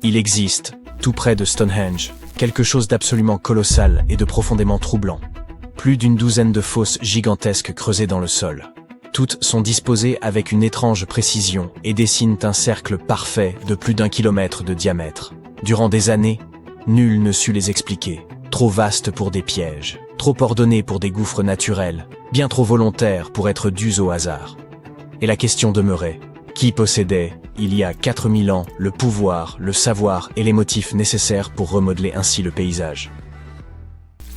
Il existe, tout près de Stonehenge, quelque chose d'absolument colossal et de profondément troublant. Plus d'une douzaine de fosses gigantesques creusées dans le sol. Toutes sont disposées avec une étrange précision et dessinent un cercle parfait de plus d'1 kilomètre de diamètre. Durant des années, nul ne sut les expliquer. Trop vastes pour des pièges, trop ordonnés pour des gouffres naturels, bien trop volontaires pour être dus au hasard. Et la question demeurait, qui possédait, il y a 4000 ans, le pouvoir, le savoir et les motifs nécessaires pour remodeler ainsi le paysage?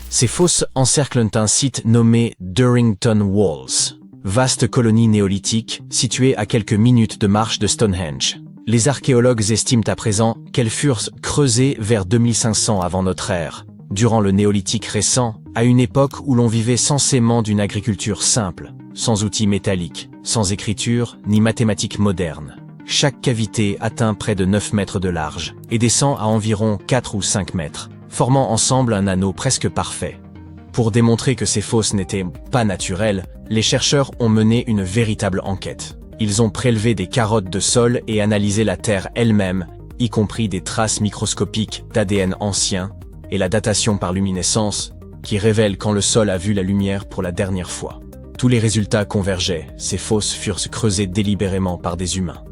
Ces fosses encerclent un site nommé Durrington Walls, vaste colonie néolithique située à quelques minutes de marche de Stonehenge. Les archéologues estiment à présent qu'elles furent creusées vers 2500 avant notre ère, durant le néolithique récent, à une époque où l'on vivait censément d'une agriculture simple, sans outils métalliques, sans écriture ni mathématiques modernes. Chaque cavité atteint près de 9 mètres de large et descend à environ 4 ou 5 mètres, formant ensemble un anneau presque parfait. Pour démontrer que ces fosses n'étaient pas naturelles, les chercheurs ont mené une véritable enquête. Ils ont prélevé des carottes de sol et analysé la terre elle-même, y compris des traces microscopiques d'ADN ancien, et la datation par luminescence, qui révèle quand le sol a vu la lumière pour la dernière fois. Tous les résultats convergeaient, ces fosses furent creusées délibérément par des humains.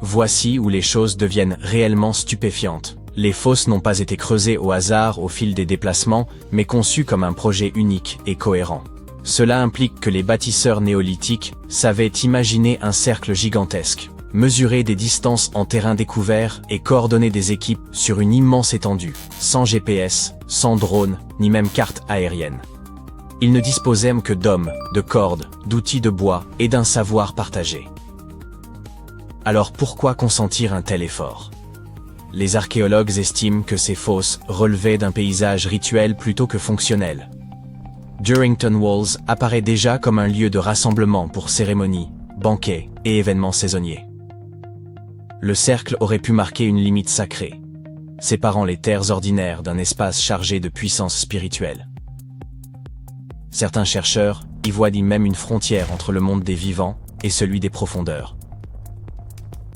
Voici où les choses deviennent réellement stupéfiantes. Les fosses n'ont pas été creusées au hasard au fil des déplacements, mais conçues comme un projet unique et cohérent. Cela implique que les bâtisseurs néolithiques savaient imaginer un cercle gigantesque, mesurer des distances en terrain découvert et coordonner des équipes sur une immense étendue, sans GPS, sans drone, ni même carte aérienne. Ils ne disposaient que d'hommes, de cordes, d'outils de bois et d'un savoir partagé. Alors pourquoi consentir un tel effort? Les archéologues estiment que ces fosses relevaient d'un paysage rituel plutôt que fonctionnel. Durrington Walls apparaît déjà comme un lieu de rassemblement pour cérémonies, banquets et événements saisonniers. Le cercle aurait pu marquer une limite sacrée, séparant les terres ordinaires d'un espace chargé de puissance spirituelle. Certains chercheurs y voient même une frontière entre le monde des vivants et celui des profondeurs.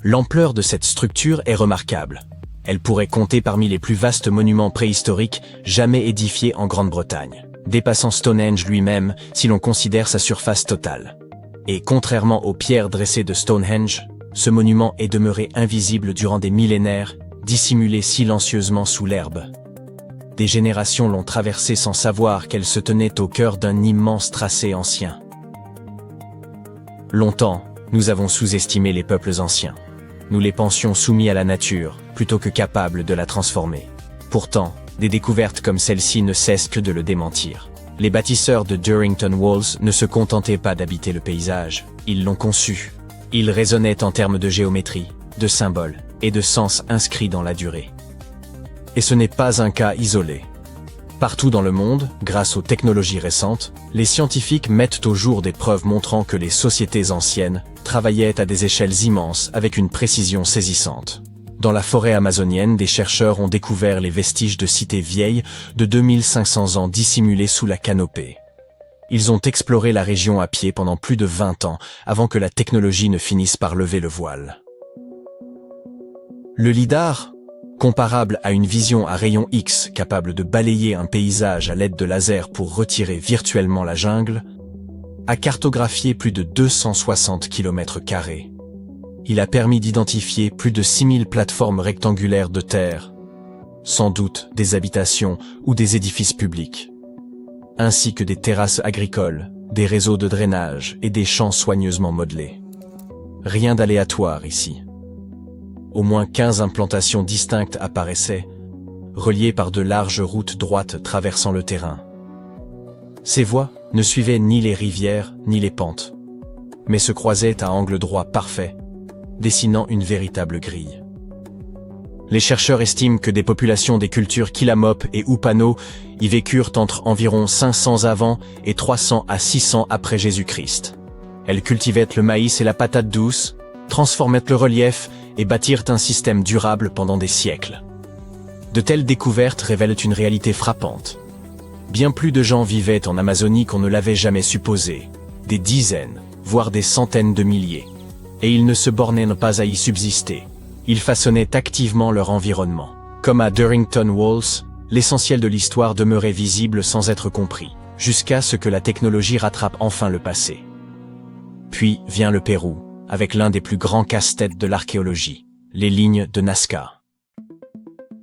L'ampleur de cette structure est remarquable. Elle pourrait compter parmi les plus vastes monuments préhistoriques jamais édifiés en Grande-Bretagne, dépassant Stonehenge lui-même si l'on considère sa surface totale. Et contrairement aux pierres dressées de Stonehenge, ce monument est demeuré invisible durant des millénaires, dissimulé silencieusement sous l'herbe. Des générations l'ont traversé sans savoir qu'elle se tenait au cœur d'un immense tracé ancien. Longtemps, nous avons sous-estimé les peuples anciens. Nous les pensions soumis à la nature, plutôt que capables de la transformer. Pourtant, des découvertes comme celle-ci ne cessent que de le démentir. Les bâtisseurs de Durrington Walls ne se contentaient pas d'habiter le paysage, ils l'ont conçu. Ils raisonnaient en termes de géométrie, de symboles et de sens inscrits dans la durée. Et ce n'est pas un cas isolé. Partout dans le monde, grâce aux technologies récentes, les scientifiques mettent au jour des preuves montrant que les sociétés anciennes travaillaient à des échelles immenses avec une précision saisissante. Dans la forêt amazonienne, des chercheurs ont découvert les vestiges de cités vieilles de 2500 ans dissimulées sous la canopée. Ils ont exploré la région à pied pendant plus de 20 ans avant que la technologie ne finisse par lever le voile. Le lidar, comparable à une vision à rayon X capable de balayer un paysage à l'aide de lasers pour retirer virtuellement la jungle, a cartographié plus de 260 km². Il a permis d'identifier plus de 6000 plateformes rectangulaires de terre, sans doute des habitations ou des édifices publics, ainsi que des terrasses agricoles, des réseaux de drainage et des champs soigneusement modelés. Rien d'aléatoire ici. Au moins 15 implantations distinctes apparaissaient, reliées par de larges routes droites traversant le terrain. Ces voies ne suivaient ni les rivières ni les pentes, mais se croisaient à angle droit parfait, dessinant une véritable grille. Les chercheurs estiment que des populations des cultures Kilamop et Upano y vécurent entre environ 500 avant et 300 à 600 après Jésus-Christ. Elles cultivaient le maïs et la patate douce, transformaient le relief et bâtirent un système durable pendant des siècles. De telles découvertes révèlent une réalité frappante. Bien plus de gens vivaient en Amazonie qu'on ne l'avait jamais supposé, des dizaines, voire des centaines de milliers. Et ils ne se bornaient pas à y subsister. Ils façonnaient activement leur environnement. Comme à Durrington Walls, l'essentiel de l'histoire demeurait visible sans être compris, jusqu'à ce que la technologie rattrape enfin le passé. Puis vient le Pérou, avec l'un des plus grands casse-têtes de l'archéologie, les lignes de Nazca.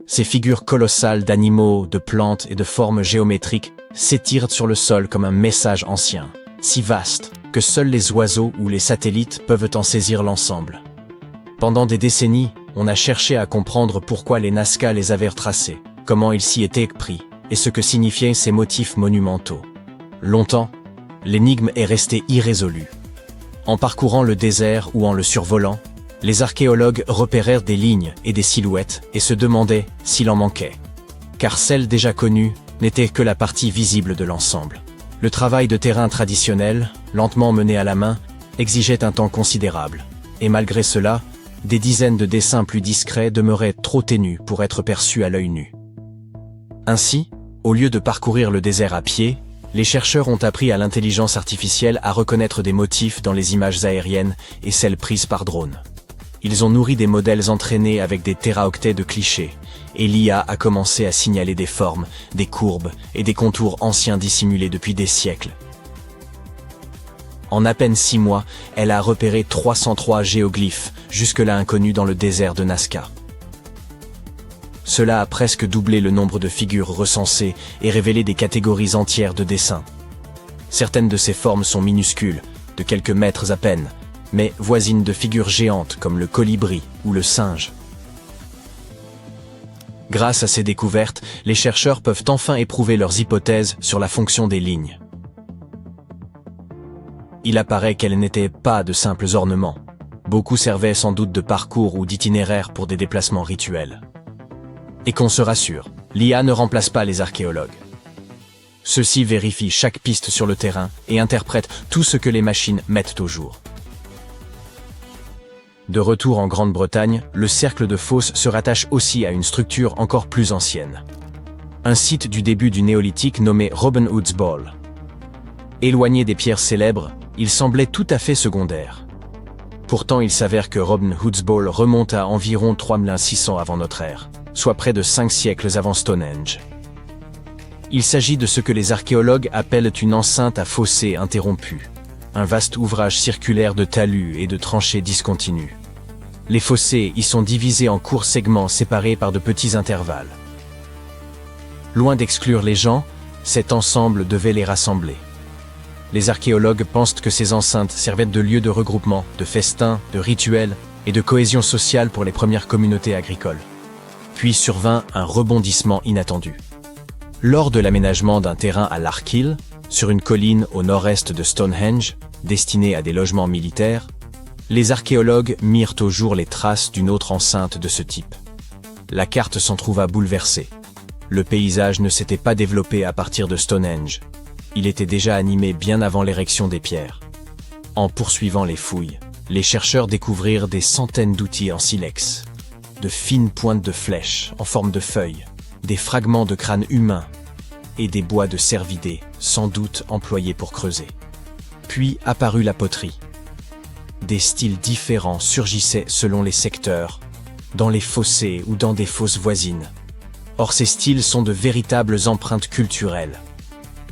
Ces figures colossales d'animaux, de plantes et de formes géométriques s'étirent sur le sol comme un message ancien, si vaste que seuls les oiseaux ou les satellites peuvent en saisir l'ensemble. Pendant des décennies, on a cherché à comprendre pourquoi les Nazca les avaient retracés, comment ils s'y étaient pris, et ce que signifiaient ces motifs monumentaux. Longtemps, l'énigme est restée irrésolue. En parcourant le désert ou en le survolant, les archéologues repérèrent des lignes et des silhouettes et se demandaient s'il en manquait. Car celles déjà connues n'étaient que la partie visible de l'ensemble. Le travail de terrain traditionnel, lentement mené à la main, exigeait un temps considérable. Et malgré cela, des dizaines de dessins plus discrets demeuraient trop ténus pour être perçus à l'œil nu. Ainsi, au lieu de parcourir le désert à pied, les chercheurs ont appris à l'intelligence artificielle à reconnaître des motifs dans les images aériennes et celles prises par drone. Ils ont nourri des modèles entraînés avec des téraoctets de clichés, et l'IA a commencé à signaler des formes, des courbes et des contours anciens dissimulés depuis des siècles. En à peine 6 mois, elle a repéré 303 géoglyphes, jusque-là inconnus dans le désert de Nazca. Cela a presque doublé le nombre de figures recensées et révélé des catégories entières de dessins. Certaines de ces formes sont minuscules, de quelques mètres à peine, mais voisines de figures géantes comme le colibri ou le singe. Grâce à ces découvertes, les chercheurs peuvent enfin éprouver leurs hypothèses sur la fonction des lignes. Il apparaît qu'elles n'étaient pas de simples ornements. Beaucoup servaient sans doute de parcours ou d'itinéraires pour des déplacements rituels. Et qu'on se rassure, l'IA ne remplace pas les archéologues. Ceux-ci vérifient chaque piste sur le terrain et interprètent tout ce que les machines mettent au jour. De retour en Grande-Bretagne, le cercle de Fos se rattache aussi à une structure encore plus ancienne. Un site du début du néolithique nommé Robin Hood's Ball. Éloigné des pierres célèbres, il semblait tout à fait secondaire. Pourtant, il s'avère que Robin Hood's Ball remonte à environ 3600 avant notre ère, soit près de 5 siècles avant Stonehenge. Il s'agit de ce que les archéologues appellent une enceinte à fossés interrompus, un vaste ouvrage circulaire de talus et de tranchées discontinues. Les fossés y sont divisés en courts segments séparés par de petits intervalles. Loin d'exclure les gens, cet ensemble devait les rassembler. Les archéologues pensent que ces enceintes servaient de lieu de regroupement, de festins, de rituels et de cohésion sociale pour les premières communautés agricoles. Puis survint un rebondissement inattendu. Lors de l'aménagement d'un terrain à Larkhill, sur une colline au nord-est de Stonehenge, destiné à des logements militaires, les archéologues mirent au jour les traces d'une autre enceinte de ce type. La carte s'en trouva bouleversée. Le paysage ne s'était pas développé à partir de Stonehenge. Il était déjà animé bien avant l'érection des pierres. En poursuivant les fouilles, les chercheurs découvrirent des centaines d'outils en silex, de fines pointes de flèches en forme de feuilles, des fragments de crânes humains et des bois de cervidés, sans doute employés pour creuser. Puis apparut la poterie. Des styles différents surgissaient selon les secteurs, dans les fossés ou dans des fosses voisines. Or ces styles sont de véritables empreintes culturelles.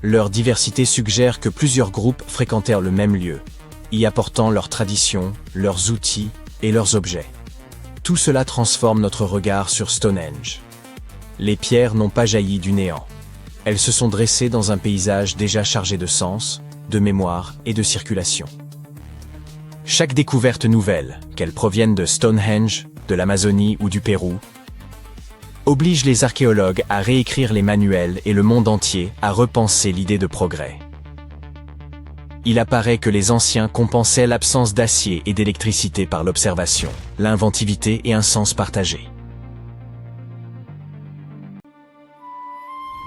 Leur diversité suggère que plusieurs groupes fréquentèrent le même lieu, y apportant leurs traditions, leurs outils et leurs objets. Tout cela transforme notre regard sur Stonehenge. Les pierres n'ont pas jailli du néant. Elles se sont dressées dans un paysage déjà chargé de sens, de mémoire et de circulation. Chaque découverte nouvelle, qu'elle provienne de Stonehenge, de l'Amazonie ou du Pérou, oblige les archéologues à réécrire les manuels et le monde entier à repenser l'idée de progrès. Il apparaît que les anciens compensaient l'absence d'acier et d'électricité par l'observation, l'inventivité et un sens partagé.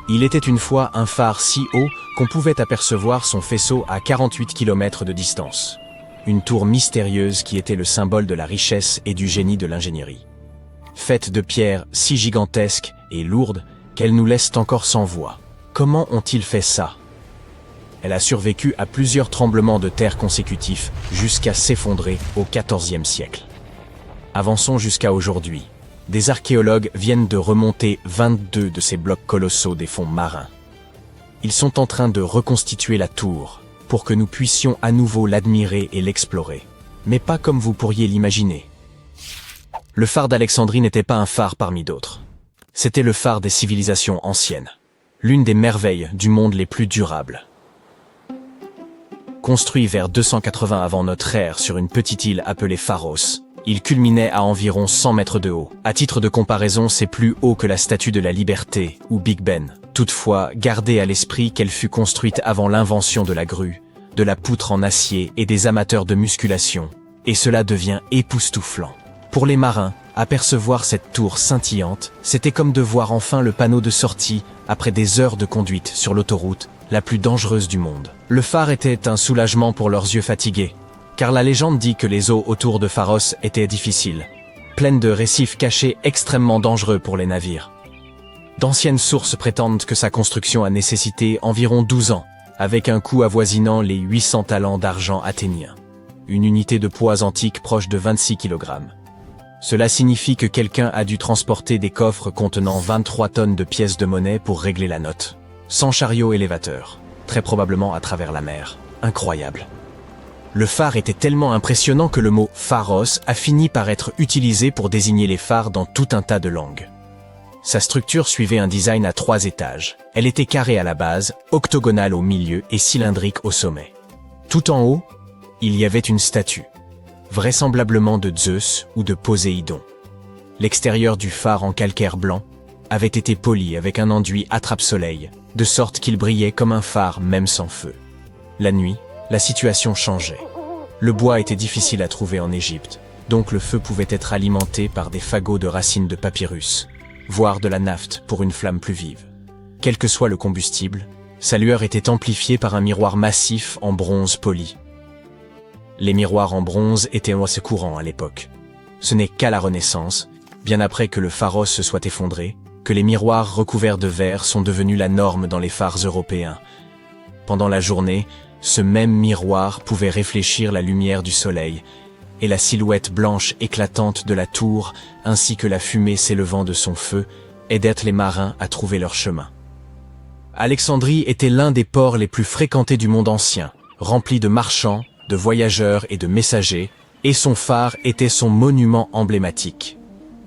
Il était une fois un phare si haut qu'on pouvait apercevoir son faisceau à 48 km de distance. Une tour mystérieuse qui était le symbole de la richesse et du génie de l'ingénierie. Faite de pierres si gigantesques et lourdes qu'elles nous laissent encore sans voix. Comment ont-ils fait ça? Elle a survécu à plusieurs tremblements de terre consécutifs jusqu'à s'effondrer au XIVe siècle. Avançons jusqu'à aujourd'hui. Des archéologues viennent de remonter 22 de ces blocs colossaux des fonds marins. Ils sont en train de reconstituer la tour pour que nous puissions à nouveau l'admirer et l'explorer. Mais pas comme vous pourriez l'imaginer. Le phare d'Alexandrie n'était pas un phare parmi d'autres. C'était le phare des civilisations anciennes. L'une des merveilles du monde les plus durables. Construit vers 280 avant notre ère sur une petite île appelée Pharos, il culminait à environ 100 mètres de haut. À titre de comparaison, c'est plus haut que la Statue de la Liberté, ou Big Ben. Toutefois, gardez à l'esprit qu'elle fut construite avant l'invention de la grue, de la poutre en acier et des amateurs de musculation, et cela devient époustouflant. Pour les marins, apercevoir cette tour scintillante, c'était comme de voir enfin le panneau de sortie après des heures de conduite sur l'autoroute la plus dangereuse du monde. Le phare était un soulagement pour leurs yeux fatigués, car la légende dit que les eaux autour de Pharos étaient difficiles, pleines de récifs cachés extrêmement dangereux pour les navires. D'anciennes sources prétendent que sa construction a nécessité environ 12 ans, avec un coût avoisinant les 800 talents d'argent athéniens, une unité de poids antique proche de 26 kg. Cela signifie que quelqu'un a dû transporter des coffres contenant 23 tonnes de pièces de monnaie pour régler la note, sans chariot élévateur, très probablement à travers la mer. Incroyable. Le phare était tellement impressionnant que le mot « pharos » a fini par être utilisé pour désigner les phares dans tout un tas de langues. Sa structure suivait un design à 3 étages. Elle était carrée à la base, octogonale au milieu et cylindrique au sommet. Tout en haut, il y avait une statue, vraisemblablement de Zeus ou de Poséidon. L'extérieur du phare en calcaire blanc avait été poli avec un enduit attrape-soleil, de sorte qu'il brillait comme un phare même sans feu. La nuit, la situation changeait. Le bois était difficile à trouver en Égypte, donc le feu pouvait être alimenté par des fagots de racines de papyrus, voire de la naphte pour une flamme plus vive. Quel que soit le combustible, sa lueur était amplifiée par un miroir massif en bronze poli. Les miroirs en bronze étaient assez courants à l'époque. Ce n'est qu'à la Renaissance, bien après que le Pharos se soit effondré, que les miroirs recouverts de verre sont devenus la norme dans les phares européens. Pendant la journée, ce même miroir pouvait réfléchir la lumière du soleil, et la silhouette blanche éclatante de la tour, ainsi que la fumée s'élevant de son feu, aidaient les marins à trouver leur chemin. Alexandrie était l'un des ports les plus fréquentés du monde ancien, rempli de marchands, de voyageurs et de messagers, et son phare était son monument emblématique.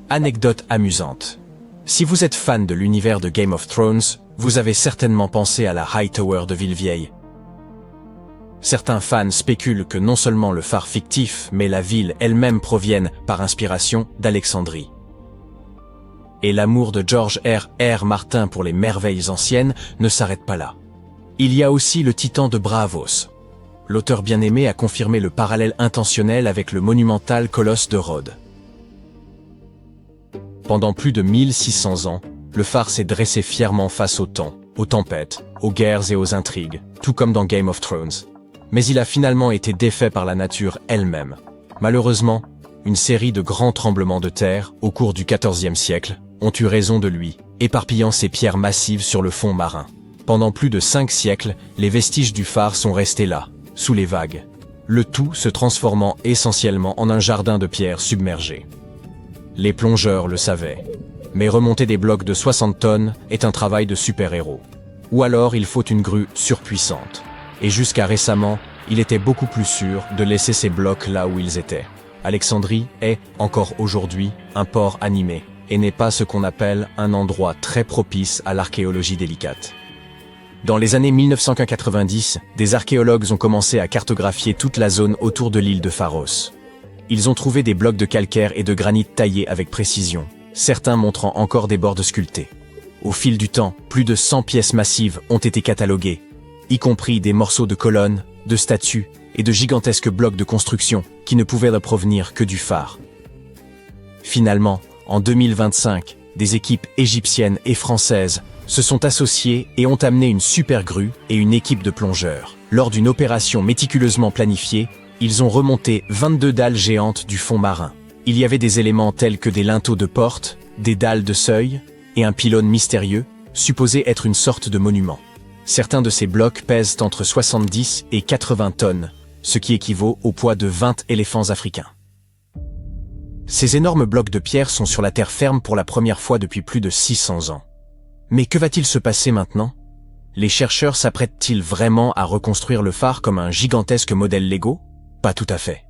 Anecdote amusante. Si vous êtes fan de l'univers de Game of Thrones, vous avez certainement pensé à la Hightower de Villevieille. Certains fans spéculent que non seulement le phare fictif, mais la ville elle-même proviennent, par inspiration, d'Alexandrie. Et l'amour de George R.R. Martin pour les merveilles anciennes ne s'arrête pas là. Il y a aussi le titan de Braavos. L'auteur bien-aimé a confirmé le parallèle intentionnel avec le monumental colosse de Rhodes. Pendant plus de 1600 ans, le phare s'est dressé fièrement face au temps, aux tempêtes, aux guerres et aux intrigues, tout comme dans Game of Thrones. Mais il a finalement été défait par la nature elle-même. Malheureusement, une série de grands tremblements de terre, au cours du XIVe siècle, ont eu raison de lui, éparpillant ses pierres massives sur le fond marin. Pendant plus de 5 siècles, les vestiges du phare sont restés là, sous les vagues, le tout se transformant essentiellement en un jardin de pierres submergées. Les plongeurs le savaient, mais remonter des blocs de 60 tonnes est un travail de super-héros. Ou alors il faut une grue surpuissante. Et jusqu'à récemment, il était beaucoup plus sûr de laisser ces blocs là où ils étaient. Alexandrie est, encore aujourd'hui, un port animé, et n'est pas ce qu'on appelle un endroit très propice à l'archéologie délicate. Dans les années 1990, des archéologues ont commencé à cartographier toute la zone autour de l'île de Pharos. Ils ont trouvé des blocs de calcaire et de granit taillés avec précision, certains montrant encore des bords sculptés. Au fil du temps, plus de 100 pièces massives ont été cataloguées, y compris des morceaux de colonnes, de statues et de gigantesques blocs de construction qui ne pouvaient provenir que du phare. Finalement, en 2025, des équipes égyptiennes et françaises se sont associées et ont amené une super grue et une équipe de plongeurs. Lors d'une opération méticuleusement planifiée, ils ont remonté 22 dalles géantes du fond marin. Il y avait des éléments tels que des linteaux de porte, des dalles de seuil et un pylône mystérieux, supposé être une sorte de monument. Certains de ces blocs pèsent entre 70 et 80 tonnes, ce qui équivaut au poids de 20 éléphants africains. Ces énormes blocs de pierre sont sur la terre ferme pour la première fois depuis plus de 600 ans. Mais que va-t-il se passer maintenant? Les chercheurs s'apprêtent-ils vraiment à reconstruire le phare comme un gigantesque modèle Lego? Pas tout à fait.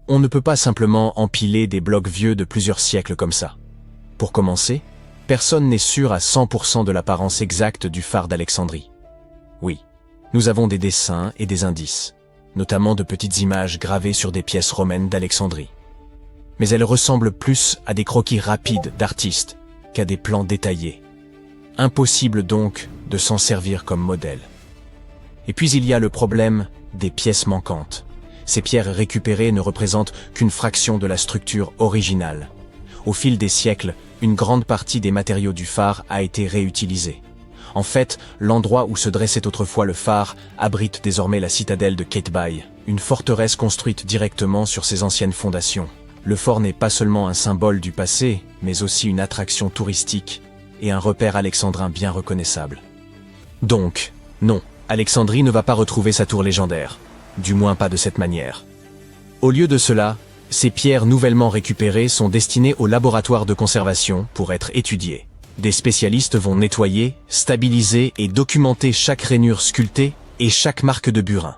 On ne peut pas simplement empiler des blocs vieux de plusieurs siècles comme ça. Pour commencer, personne n'est sûr à 100% de l'apparence exacte du phare d'Alexandrie. Oui, nous avons des dessins et des indices, notamment de petites images gravées sur des pièces romaines d'Alexandrie. Mais elles ressemblent plus à des croquis rapides d'artistes qu'à des plans détaillés. Impossible donc de s'en servir comme modèle. Et puis il y a le problème des pièces manquantes. Ces pierres récupérées ne représentent qu'une fraction de la structure originale. Au fil des siècles, une grande partie des matériaux du phare a été réutilisée. En fait, l'endroit où se dressait autrefois le phare abrite désormais la citadelle de Qaitbay, une forteresse construite directement sur ses anciennes fondations. Le fort n'est pas seulement un symbole du passé, mais aussi une attraction touristique et un repère alexandrin bien reconnaissable. Donc, non, Alexandrie ne va pas retrouver sa tour légendaire, du moins pas de cette manière. Au lieu de cela, ces pierres nouvellement récupérées sont destinées au laboratoire de conservation pour être étudiées. Des spécialistes vont nettoyer, stabiliser et documenter chaque rainure sculptée et chaque marque de burin.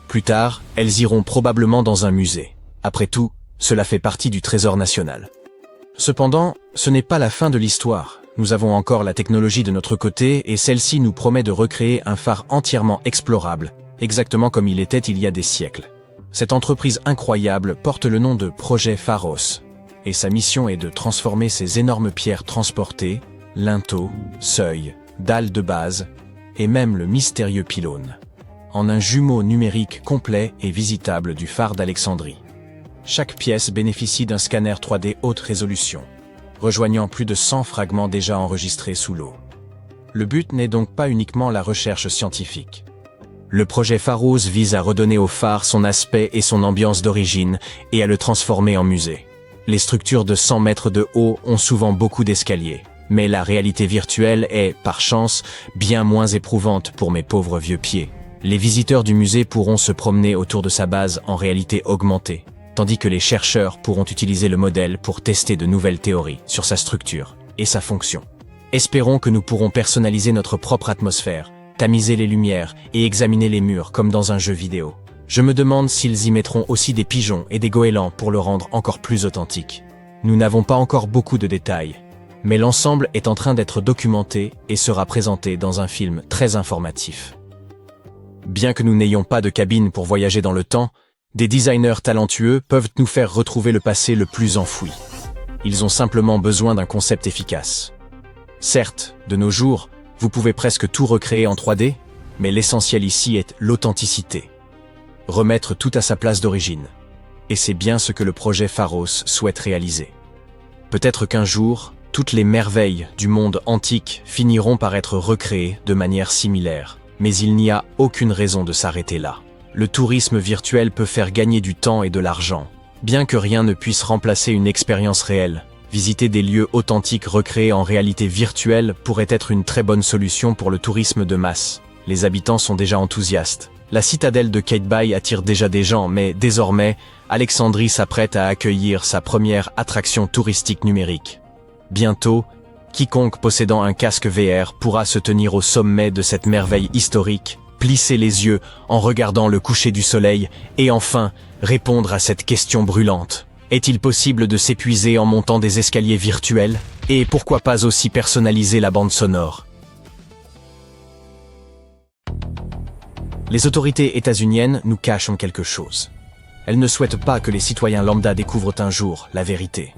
Plus tard, elles iront probablement dans un musée. Après tout, cela fait partie du trésor national. Cependant, ce n'est pas la fin de l'histoire. Nous avons encore la technologie de notre côté et celle-ci nous promet de recréer un phare entièrement explorable, exactement comme il était il y a des siècles. Cette entreprise incroyable porte le nom de Projet Pharos, et sa mission est de transformer ces énormes pierres transportées, linteaux, seuils, dalles de base, et même le mystérieux pylône, en un jumeau numérique complet et visitable du phare d'Alexandrie. Chaque pièce bénéficie d'un scanner 3D haute résolution, rejoignant plus de 100 fragments déjà enregistrés sous l'eau. Le but n'est donc pas uniquement la recherche scientifique. Le projet Pharos vise à redonner au phare son aspect et son ambiance d'origine et à le transformer en musée. Les structures de 100 mètres de haut ont souvent beaucoup d'escaliers, mais la réalité virtuelle est, par chance, bien moins éprouvante pour mes pauvres vieux pieds. Les visiteurs du musée pourront se promener autour de sa base en réalité augmentée, tandis que les chercheurs pourront utiliser le modèle pour tester de nouvelles théories sur sa structure et sa fonction. Espérons que nous pourrons personnaliser notre propre atmosphère, tamiser les lumières et examiner les murs comme dans un jeu vidéo. Je me demande s'ils y mettront aussi des pigeons et des goélands pour le rendre encore plus authentique. Nous n'avons pas encore beaucoup de détails, mais l'ensemble est en train d'être documenté et sera présenté dans un film très informatif. Bien que nous n'ayons pas de cabine pour voyager dans le temps, des designers talentueux peuvent nous faire retrouver le passé le plus enfoui. Ils ont simplement besoin d'un concept efficace. Certes, de nos jours, vous pouvez presque tout recréer en 3D, mais l'essentiel ici est l'authenticité. Remettre tout à sa place d'origine. Et c'est bien ce que le projet Pharos souhaite réaliser. Peut-être qu'un jour, toutes les merveilles du monde antique finiront par être recréées de manière similaire, mais il n'y a aucune raison de s'arrêter là. Le tourisme virtuel peut faire gagner du temps et de l'argent. Bien que rien ne puisse remplacer une expérience réelle, visiter des lieux authentiques recréés en réalité virtuelle pourrait être une très bonne solution pour le tourisme de masse. Les habitants sont déjà enthousiastes. La citadelle de Qaitbay attire déjà des gens, mais désormais, Alexandrie s'apprête à accueillir sa première attraction touristique numérique. Bientôt, quiconque possédant un casque VR pourra se tenir au sommet de cette merveille historique, plisser les yeux en regardant le coucher du soleil et enfin répondre à cette question brûlante. Est-il possible de s'épuiser en montant des escaliers virtuels? Et pourquoi pas aussi personnaliser la bande sonore? Les autorités états-uniennes nous cachent quelque chose. Elles ne souhaitent pas que les citoyens lambda découvrent un jour la vérité.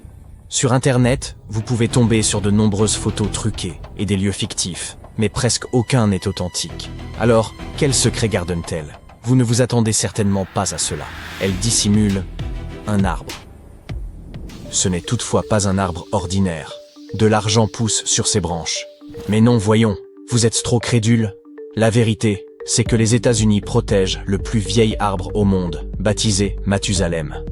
Sur Internet, vous pouvez tomber sur de nombreuses photos truquées et des lieux fictifs, mais presque aucun n'est authentique. Alors, quel secret gardent-elles? Vous ne vous attendez certainement pas à cela. Elles dissimulent un arbre. Ce n'est toutefois pas un arbre ordinaire. De l'argent pousse sur ses branches. Mais non, voyons, vous êtes trop crédules. La vérité, c'est que les États-Unis protègent le plus vieil arbre au monde, baptisé Mathusalem.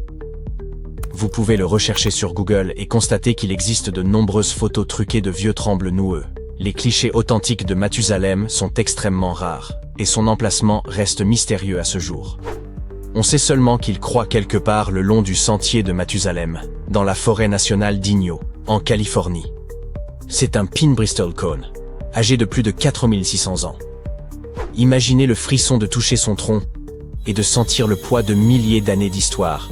Vous pouvez le rechercher sur Google et constater qu'il existe de nombreuses photos truquées de vieux trembles noueux. Les clichés authentiques de Mathusalem sont extrêmement rares, et son emplacement reste mystérieux à ce jour. On sait seulement qu'il croît quelque part le long du sentier de Mathusalem, dans la forêt nationale d'Inyo, en Californie. C'est un pin Bristol Cone, âgé de plus de 4600 ans. Imaginez le frisson de toucher son tronc et de sentir le poids de milliers d'années d'histoire.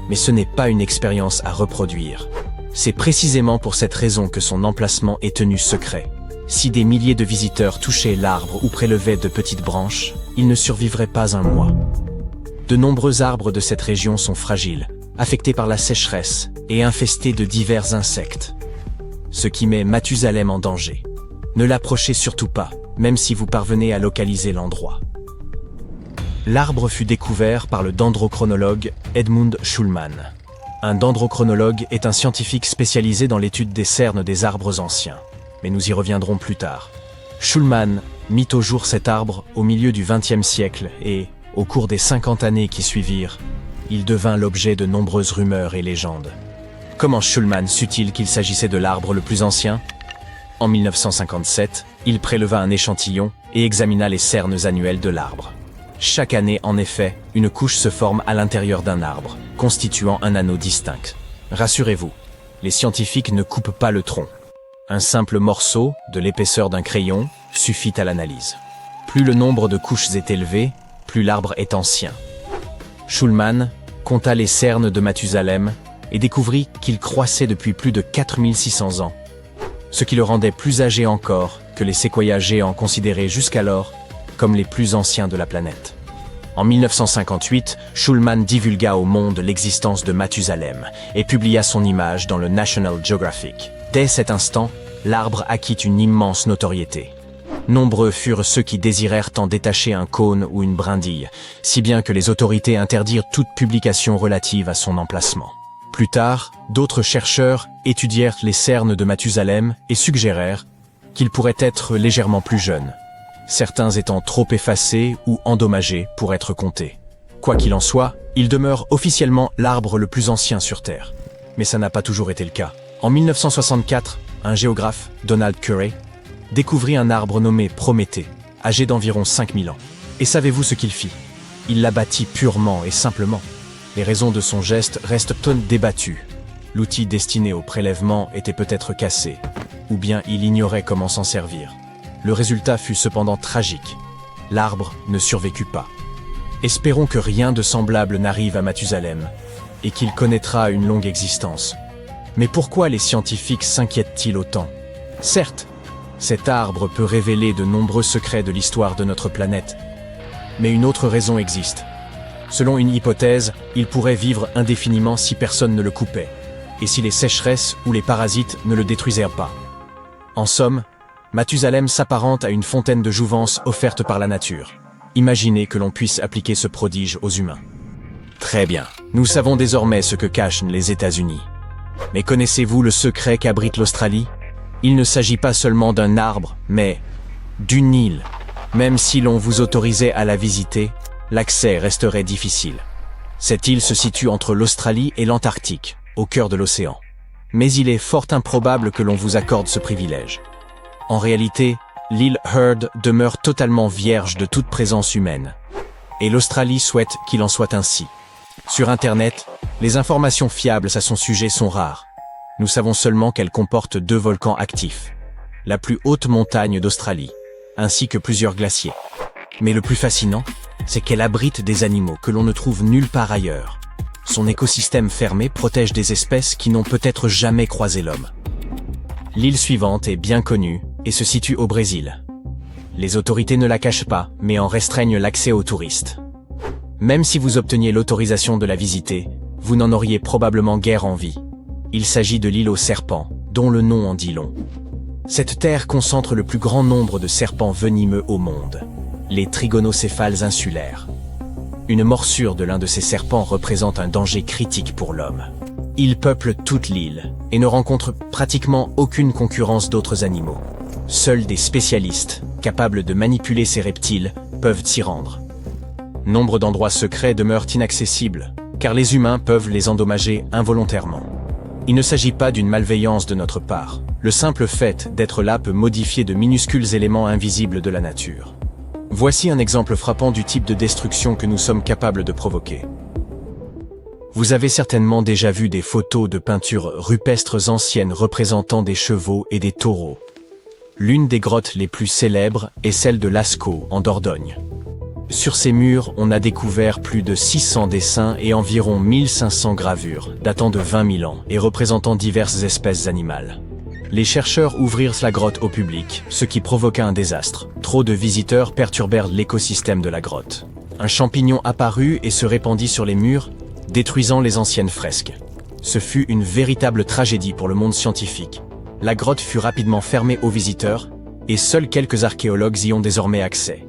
Mais ce n'est pas une expérience à reproduire. C'est précisément pour cette raison que son emplacement est tenu secret. Si des milliers de visiteurs touchaient l'arbre ou prélevaient de petites branches, ils ne survivraient pas un mois. De nombreux arbres de cette région sont fragiles, affectés par la sécheresse et infestés de divers insectes. Ce qui met Mathusalem en danger. Ne l'approchez surtout pas, même si vous parvenez à localiser l'endroit. L'arbre fut découvert par le dendrochronologue Edmund Schulman. Un dendrochronologue est un scientifique spécialisé dans l'étude des cernes des arbres anciens. Mais nous y reviendrons plus tard. Schulman mit au jour cet arbre au milieu du XXe siècle et, au cours des 50 années qui suivirent, il devint l'objet de nombreuses rumeurs et légendes. Comment Schulman sut-il qu'il s'agissait de l'arbre le plus ancien? En 1957, il préleva un échantillon et examina les cernes annuelles de l'arbre. Chaque année, en effet, une couche se forme à l'intérieur d'un arbre, constituant un anneau distinct. Rassurez-vous, les scientifiques ne coupent pas le tronc. Un simple morceau, de l'épaisseur d'un crayon, suffit à l'analyse. Plus le nombre de couches est élevé, plus l'arbre est ancien. Schulman compta les cernes de Mathusalem et découvrit qu'il croissait depuis plus de 4600 ans, ce qui le rendait plus âgé encore que les séquoias géants considérés jusqu'alors comme les plus anciens de la planète. En 1958, Schulman divulgua au monde l'existence de Mathusalem et publia son image dans le National Geographic. Dès cet instant, l'arbre acquit une immense notoriété. Nombreux furent ceux qui désirèrent en détacher un cône ou une brindille, si bien que les autorités interdirent toute publication relative à son emplacement. Plus tard, d'autres chercheurs étudièrent les cernes de Mathusalem et suggérèrent qu'il pourrait être légèrement plus jeune, certains étant trop effacés ou endommagés pour être comptés. Quoi qu'il en soit, il demeure officiellement l'arbre le plus ancien sur Terre. Mais ça n'a pas toujours été le cas. En 1964, un géographe, Donald Curry, découvrit un arbre nommé Prométhée, âgé d'environ 5000 ans. Et savez-vous ce qu'il fit? Il l'abattit purement et simplement. Les raisons de son geste restent débattues. L'outil destiné au prélèvement était peut-être cassé, ou bien il ignorait comment s'en servir. Le résultat fut cependant tragique. L'arbre ne survécut pas. Espérons que rien de semblable n'arrive à Mathusalem, et qu'il connaîtra une longue existence. Mais pourquoi les scientifiques s'inquiètent-ils autant? Certes, cet arbre peut révéler de nombreux secrets de l'histoire de notre planète. Mais une autre raison existe. Selon une hypothèse, il pourrait vivre indéfiniment si personne ne le coupait, et si les sécheresses ou les parasites ne le détruisaient pas. En somme, Mathusalem s'apparente à une fontaine de jouvence offerte par la nature. Imaginez que l'on puisse appliquer ce prodige aux humains. Très bien, nous savons désormais ce que cachent les États-Unis. Mais connaissez-vous le secret qu'abrite l'Australie? Il ne s'agit pas seulement d'un arbre, mais d'une île. Même si l'on vous autorisait à la visiter, l'accès resterait difficile. Cette île se situe entre l'Australie et l'Antarctique, au cœur de l'océan. Mais il est fort improbable que l'on vous accorde ce privilège. En réalité, l'île Heard demeure totalement vierge de toute présence humaine. Et l'Australie souhaite qu'il en soit ainsi. Sur Internet, les informations fiables à son sujet sont rares. Nous savons seulement qu'elle comporte 2 volcans actifs, la plus haute montagne d'Australie, ainsi que plusieurs glaciers. Mais le plus fascinant, c'est qu'elle abrite des animaux que l'on ne trouve nulle part ailleurs. Son écosystème fermé protège des espèces qui n'ont peut-être jamais croisé l'homme. L'île suivante est bien connue et se situe au Brésil. Les autorités ne la cachent pas, mais en restreignent l'accès aux touristes. Même si vous obteniez l'autorisation de la visiter, vous n'en auriez probablement guère envie. Il s'agit de l'île aux serpents, dont le nom en dit long. Cette terre concentre le plus grand nombre de serpents venimeux au monde, les trigonocéphales insulaires. Une morsure de l'un de ces serpents représente un danger critique pour l'homme. Ils peuplent toute l'île et ne rencontrent pratiquement aucune concurrence d'autres animaux. Seuls des spécialistes, capables de manipuler ces reptiles, peuvent s'y rendre. Nombre d'endroits secrets demeurent inaccessibles, car les humains peuvent les endommager involontairement. Il ne s'agit pas d'une malveillance de notre part. Le simple fait d'être là peut modifier de minuscules éléments invisibles de la nature. Voici un exemple frappant du type de destruction que nous sommes capables de provoquer. Vous avez certainement déjà vu des photos de peintures rupestres anciennes représentant des chevaux et des taureaux. L'une des grottes les plus célèbres est celle de Lascaux, en Dordogne. Sur ces murs, on a découvert plus de 600 dessins et environ 1500 gravures, datant de 20 000 ans et représentant diverses espèces animales. Les chercheurs ouvrirent la grotte au public, ce qui provoqua un désastre. Trop de visiteurs perturbèrent l'écosystème de la grotte. Un champignon apparut et se répandit sur les murs, détruisant les anciennes fresques. Ce fut une véritable tragédie pour le monde scientifique. La grotte fut rapidement fermée aux visiteurs, et seuls quelques archéologues y ont désormais accès.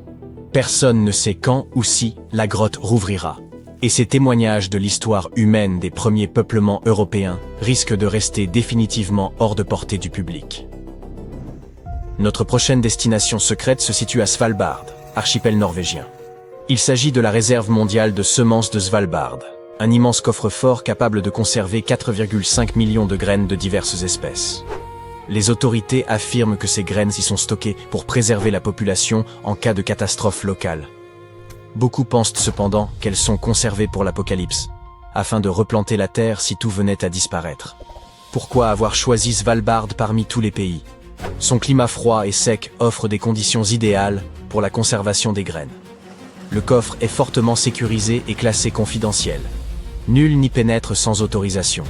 Personne ne sait quand ou si la grotte rouvrira. Et ces témoignages de l'histoire humaine des premiers peuplements européens risquent de rester définitivement hors de portée du public. Notre prochaine destination secrète se situe à Svalbard, archipel norvégien. Il s'agit de la réserve mondiale de semences de Svalbard, un immense coffre-fort capable de conserver 4,5 millions de graines de diverses espèces. Les autorités affirment que ces graines y sont stockées pour préserver la population en cas de catastrophe locale. Beaucoup pensent cependant qu'elles sont conservées pour l'apocalypse, afin de replanter la terre si tout venait à disparaître. Pourquoi avoir choisi Svalbard parmi tous les pays? Son climat froid et sec offre des conditions idéales pour la conservation des graines. Le coffre est fortement sécurisé et classé confidentiel. Nul n'y pénètre sans autorisation.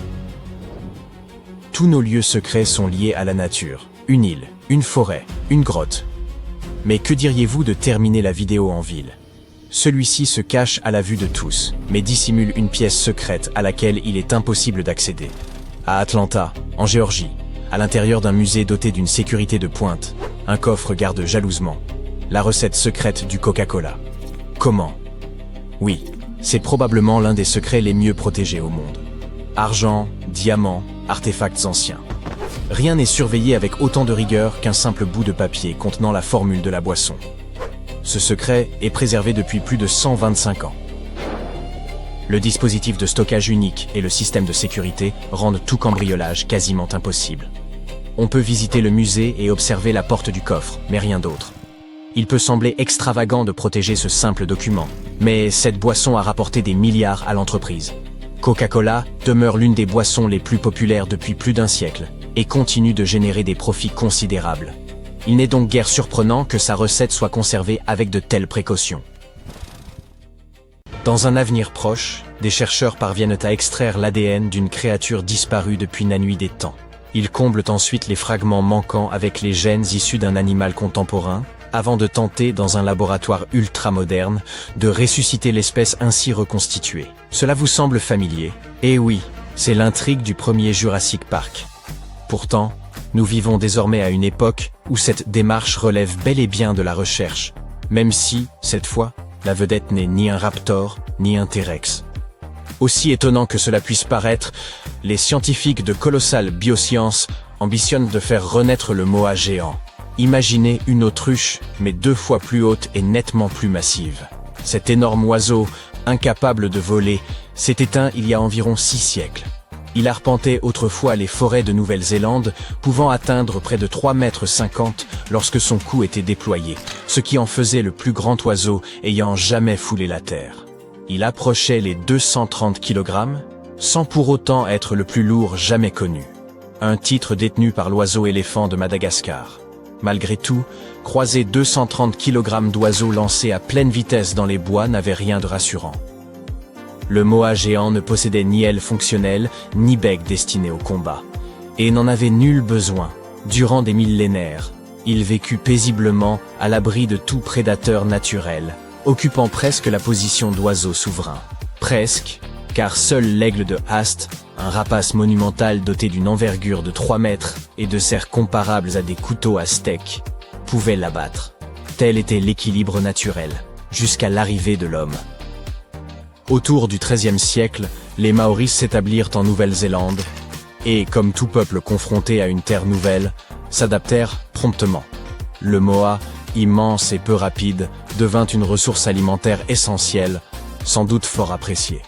Tous nos lieux secrets sont liés à la nature. Une île, une forêt, une grotte. Mais que diriez-vous de terminer la vidéo en ville? Celui-ci se cache à la vue de tous, mais dissimule une pièce secrète à laquelle il est impossible d'accéder. À Atlanta, en Géorgie, à l'intérieur d'un musée doté d'une sécurité de pointe, un coffre garde jalousement la recette secrète du Coca-Cola. Comment? Oui, c'est probablement l'un des secrets les mieux protégés au monde. Argent, diamants, artefacts anciens. Rien n'est surveillé avec autant de rigueur qu'un simple bout de papier contenant la formule de la boisson. Ce secret est préservé depuis plus de 125 ans. Le dispositif de stockage unique et le système de sécurité rendent tout cambriolage quasiment impossible. On peut visiter le musée et observer la porte du coffre, mais rien d'autre. Il peut sembler extravagant de protéger ce simple document, mais cette boisson a rapporté des milliards à l'entreprise. Coca-Cola demeure l'une des boissons les plus populaires depuis plus d'un siècle et continue de générer des profits considérables. Il n'est donc guère surprenant que sa recette soit conservée avec de telles précautions. Dans un avenir proche, des chercheurs parviennent à extraire l'ADN d'une créature disparue depuis la nuit des temps. Ils comblent ensuite les fragments manquants avec les gènes issus d'un animal contemporain, avant de tenter, dans un laboratoire ultramoderne, de ressusciter l'espèce ainsi reconstituée. Cela vous semble familier? Eh oui, c'est l'intrigue du premier Jurassic Park. Pourtant, nous vivons désormais à une époque où cette démarche relève bel et bien de la recherche, même si, cette fois, la vedette n'est ni un raptor, ni un T-Rex. Aussi étonnant que cela puisse paraître, les scientifiques de Colossal Biosciences ambitionnent de faire renaître le moa géant. Imaginez une autruche, mais 2 fois plus haute et nettement plus massive. Cet énorme oiseau, incapable de voler, s'est éteint il y a environ 6 siècles. Il arpentait autrefois les forêts de Nouvelle-Zélande, pouvant atteindre près de 3,50 mètres lorsque son cou était déployé, ce qui en faisait le plus grand oiseau ayant jamais foulé la terre. Il approchait les 230 kg, sans pour autant être le plus lourd jamais connu. Un titre détenu par l'oiseau-éléphant de Madagascar. Malgré tout, croiser 230 kg d'oiseaux lancés à pleine vitesse dans les bois n'avait rien de rassurant. Le moa géant ne possédait ni aile fonctionnelle, ni bec destiné au combat. Et n'en avait nul besoin. Durant des millénaires, il vécut paisiblement à l'abri de tout prédateur naturel, occupant presque la position d'oiseau souverain. Presque, car seul l'aigle de Haast, un rapace monumental doté d'une envergure de 3 mètres et de serres comparables à des couteaux à steak, pouvait l'abattre. Tel était l'équilibre naturel, jusqu'à l'arrivée de l'homme. Autour du XIIIe siècle, les Maoris s'établirent en Nouvelle-Zélande et, comme tout peuple confronté à une terre nouvelle, s'adaptèrent promptement. Le moa, immense et peu rapide, devint une ressource alimentaire essentielle, sans doute fort appréciée.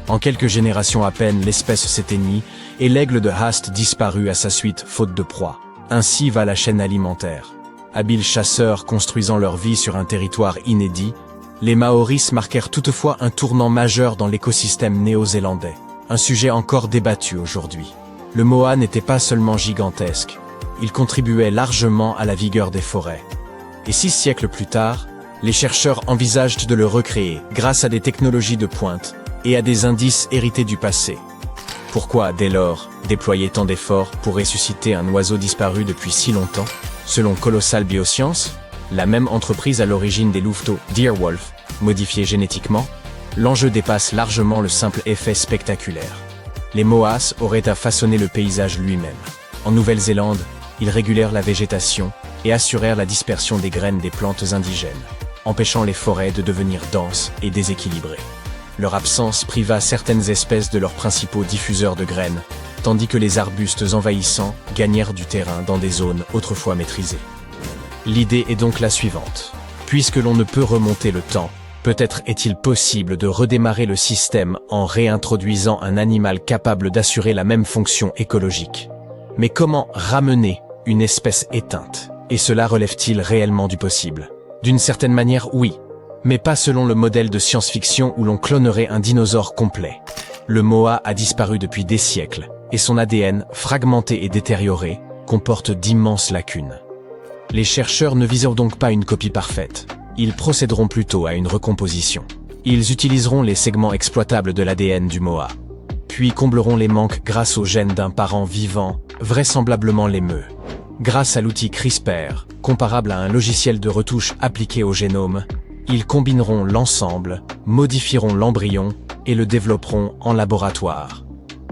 En quelques générations à peine, l'espèce s'éteignit et l'aigle de Haast disparut à sa suite faute de proie. Ainsi va la chaîne alimentaire. habiles chasseurs construisant leur vie sur un territoire inédit, les Maoris marquèrent toutefois un tournant majeur dans l'écosystème néo-zélandais, un sujet encore débattu aujourd'hui. Le moa n'était pas seulement gigantesque, il contribuait largement à la vigueur des forêts. Et 6 siècles plus tard, les chercheurs envisagent de le recréer grâce à des technologies de pointe et à des indices hérités du passé. Pourquoi, dès lors, déployer tant d'efforts pour ressusciter un oiseau disparu depuis si longtemps? Selon Colossal Biosciences, la même entreprise à l'origine des louveteaux Deerwolf, modifiés génétiquement, l'enjeu dépasse largement le simple effet spectaculaire. Les moas auraient à façonner le paysage lui-même. En Nouvelle-Zélande, ils régulèrent la végétation et assurèrent la dispersion des graines des plantes indigènes, empêchant les forêts de devenir denses et déséquilibrées. Leur absence priva certaines espèces de leurs principaux diffuseurs de graines, tandis que les arbustes envahissants gagnèrent du terrain dans des zones autrefois maîtrisées. L'idée est donc la suivante. Puisque l'on ne peut remonter le temps, peut-être est-il possible de redémarrer le système en réintroduisant un animal capable d'assurer la même fonction écologique. Mais comment ramener une espèce éteinte? Et cela relève-t-il réellement du possible? D'une certaine manière, oui. Mais pas selon le modèle de science-fiction où l'on clonerait un dinosaure complet. Le moa a disparu depuis des siècles, et son ADN, fragmenté et détérioré, comporte d'immenses lacunes. Les chercheurs ne viseront donc pas une copie parfaite. Ils procéderont plutôt à une recomposition. Ils utiliseront les segments exploitables de l'ADN du moa, puis combleront les manques grâce aux gènes d'un parent vivant, vraisemblablement l'émeu. Grâce à l'outil CRISPR, comparable à un logiciel de retouche appliqué au génome, ils combineront l'ensemble, modifieront l'embryon et le développeront en laboratoire.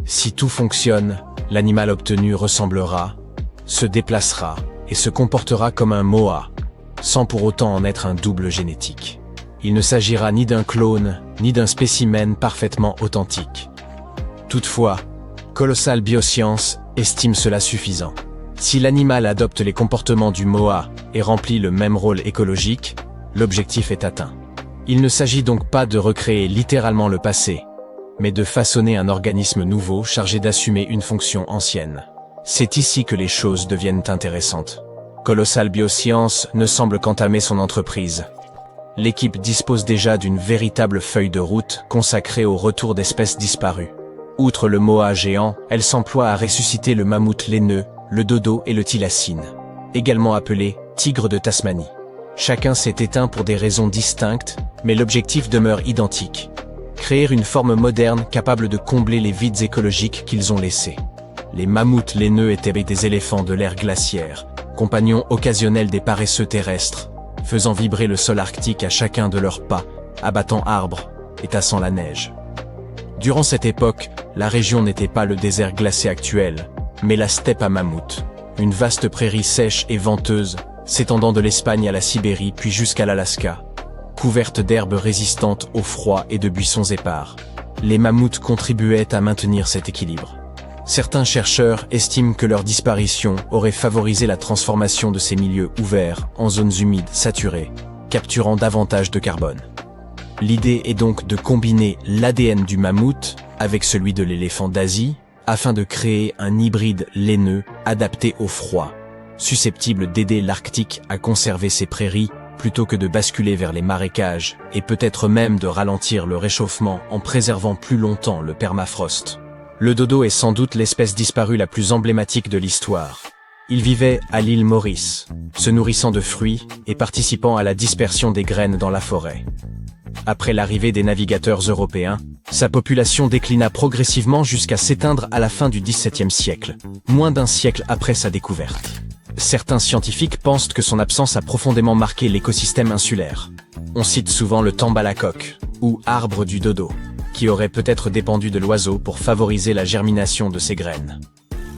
Si tout fonctionne, l'animal obtenu ressemblera, se déplacera et se comportera comme un moa, sans pour autant en être un double génétique. Il ne s'agira ni d'un clone, ni d'un spécimen parfaitement authentique. Toutefois, Colossal Biosciences estime cela suffisant. Si l'animal adopte les comportements du moa et remplit le même rôle écologique, l'objectif est atteint. Il ne s'agit donc pas de recréer littéralement le passé, mais de façonner un organisme nouveau chargé d'assumer une fonction ancienne. C'est ici que les choses deviennent intéressantes. Colossal Biosciences ne semble qu'entamer son entreprise. L'équipe dispose déjà d'une véritable feuille de route consacrée au retour d'espèces disparues. Outre le moa géant, elle s'emploie à ressusciter le mammouth laineux, le dodo et le thylacine, également appelé tigre de Tasmanie. Chacun s'est éteint pour des raisons distinctes, mais l'objectif demeure identique. Créer une forme moderne capable de combler les vides écologiques qu'ils ont laissés. Les mammouths laineux étaient des éléphants de l'ère glaciaire, compagnons occasionnels des paresseux terrestres, faisant vibrer le sol arctique à chacun de leurs pas, abattant arbres et tassant la neige. Durant cette époque, la région n'était pas le désert glacé actuel, mais la steppe à mammouth, une vaste prairie sèche et venteuse, s'étendant de l'Espagne à la Sibérie puis jusqu'à l'Alaska, couverte d'herbes résistantes au froid et de buissons épars. Les mammouths contribuaient à maintenir cet équilibre. Certains chercheurs estiment que leur disparition aurait favorisé la transformation de ces milieux ouverts en zones humides saturées, capturant davantage de carbone. L'idée est donc de combiner l'ADN du mammouth avec celui de l'éléphant d'Asie afin de créer un hybride laineux adapté au froid, susceptible d'aider l'Arctique à conserver ses prairies plutôt que de basculer vers les marécages et peut-être même de ralentir le réchauffement en préservant plus longtemps le permafrost. Le dodo est sans doute l'espèce disparue la plus emblématique de l'histoire. Il vivait à l'île Maurice, se nourrissant de fruits et participant à la dispersion des graines dans la forêt. Après l'arrivée des navigateurs européens, sa population déclina progressivement jusqu'à s'éteindre à la fin du XVIIe siècle, moins d'un siècle après sa découverte. Certains scientifiques pensent que son absence a profondément marqué l'écosystème insulaire. On cite souvent le tambalacoque, ou arbre du dodo, qui aurait peut-être dépendu de l'oiseau pour favoriser la germination de ses graines.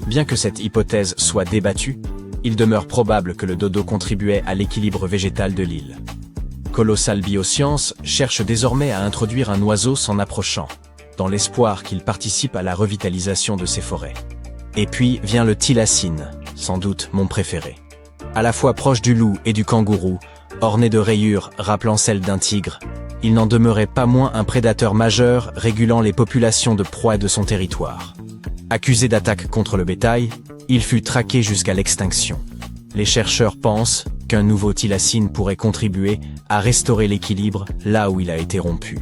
Bien que cette hypothèse soit débattue, il demeure probable que le dodo contribuait à l'équilibre végétal de l'île. Colossal Biosciences cherche désormais à introduire un oiseau s'en approchant, dans l'espoir qu'il participe à la revitalisation de ces forêts. Et puis vient le thylacine, sans doute mon préféré. À la fois proche du loup et du kangourou, orné de rayures rappelant celles d'un tigre, il n'en demeurait pas moins un prédateur majeur régulant les populations de proies de son territoire. Accusé d'attaques contre le bétail, il fut traqué jusqu'à l'extinction. Les chercheurs pensent qu'un nouveau thylacine pourrait contribuer à restaurer l'équilibre là où il a été rompu.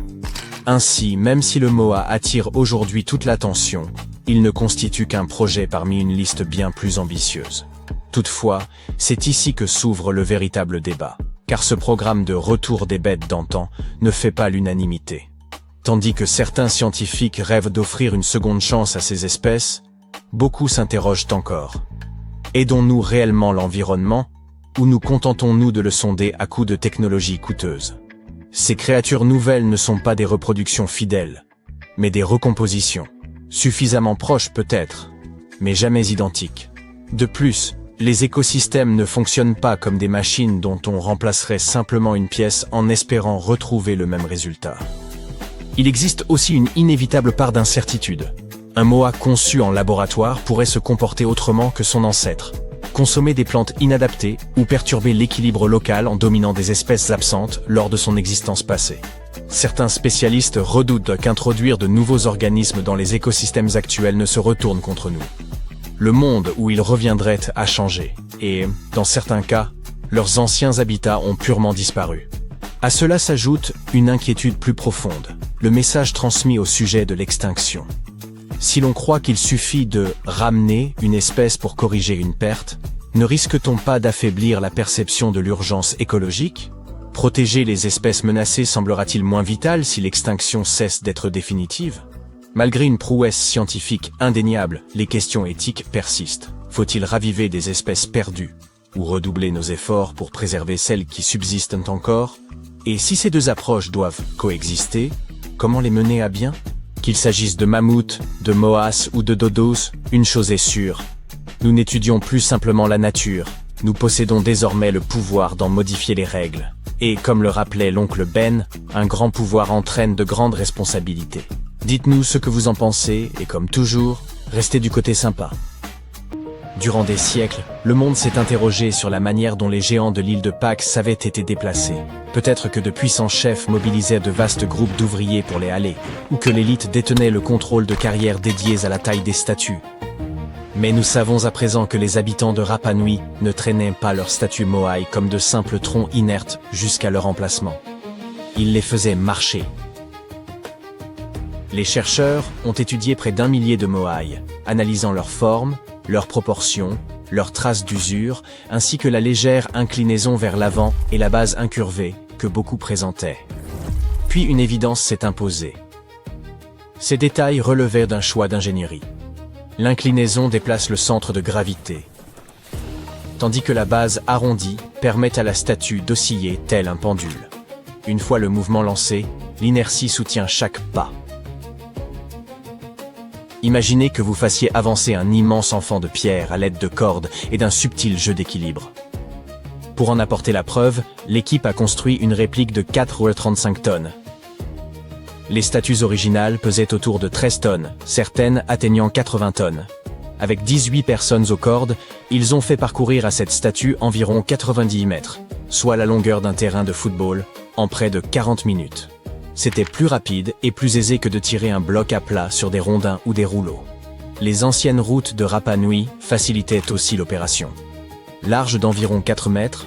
Ainsi, même si le MOA attire aujourd'hui toute l'attention, il ne constitue qu'un projet parmi une liste bien plus ambitieuse. Toutefois, c'est ici que s'ouvre le véritable débat, car ce programme de retour des bêtes d'antan ne fait pas l'unanimité. Tandis que certains scientifiques rêvent d'offrir une seconde chance à ces espèces, beaucoup s'interrogent encore. Aidons-nous réellement l'environnement, ou nous contentons-nous de le sonder à coups de technologies coûteuses? Ces créatures nouvelles ne sont pas des reproductions fidèles, mais des recompositions. Suffisamment proches peut-être, mais jamais identiques. De plus, les écosystèmes ne fonctionnent pas comme des machines dont on remplacerait simplement une pièce en espérant retrouver le même résultat. Il existe aussi une inévitable part d'incertitude. Un MOA conçu en laboratoire pourrait se comporter autrement que son ancêtre, consommer des plantes inadaptées ou perturber l'équilibre local en dominant des espèces absentes lors de son existence passée. Certains spécialistes redoutent qu'introduire de nouveaux organismes dans les écosystèmes actuels ne se retourne contre nous. Le monde où ils reviendraient a changé, et, dans certains cas, leurs anciens habitats ont purement disparu. À cela s'ajoute une inquiétude plus profonde, le message transmis au sujet de l'extinction. Si l'on croit qu'il suffit de ramener une espèce pour corriger une perte, ne risque-t-on pas d'affaiblir la perception de l'urgence écologique? Protéger les espèces menacées semblera-t-il moins vital si l'extinction cesse d'être définitive? Malgré une prouesse scientifique indéniable, les questions éthiques persistent. Faut-il raviver des espèces perdues ou redoubler nos efforts pour préserver celles qui subsistent encore? Et si ces deux approches doivent coexister, comment les mener à bien? Qu'il s'agisse de mammouths, de moas ou de dodos, une chose est sûre. Nous n'étudions plus simplement la nature, nous possédons désormais le pouvoir d'en modifier les règles. Et comme le rappelait l'oncle Ben, un grand pouvoir entraîne de grandes responsabilités. Dites-nous ce que vous en pensez, et comme toujours, restez du côté sympa. Durant des siècles, le monde s'est interrogé sur la manière dont les géants de l'île de Pâques avaient été déplacés. Peut-être que de puissants chefs mobilisaient de vastes groupes d'ouvriers pour les haler, ou que l'élite détenait le contrôle de carrières dédiées à la taille des statues. Mais nous savons à présent que les habitants de Rapa Nui ne traînaient pas leurs statues moai comme de simples troncs inertes jusqu'à leur emplacement. Ils les faisaient marcher. Les chercheurs ont étudié près d'1 millier de moai, analysant leur forme, leurs proportions, leurs traces d'usure, ainsi que la légère inclinaison vers l'avant et la base incurvée que beaucoup présentaient. Puis une évidence s'est imposée. Ces détails relevaient d'un choix d'ingénierie. L'inclinaison déplace le centre de gravité, tandis que la base arrondie permet à la statue d'osciller tel un pendule. Une fois le mouvement lancé, l'inertie soutient chaque pas. Imaginez que vous fassiez avancer un immense enfant de pierre à l'aide de cordes et d'un subtil jeu d'équilibre. Pour en apporter la preuve, l'équipe a construit une réplique de 4,35 tonnes. Les statues originales pesaient autour de 13 tonnes, certaines atteignant 80 tonnes. Avec 18 personnes aux cordes, ils ont fait parcourir à cette statue environ 90 mètres, soit la longueur d'un terrain de football, en près de 40 minutes. C'était plus rapide et plus aisé que de tirer un bloc à plat sur des rondins ou des rouleaux. Les anciennes routes de Rapa Nui facilitaient aussi l'opération. Larges d'environ 4 mètres,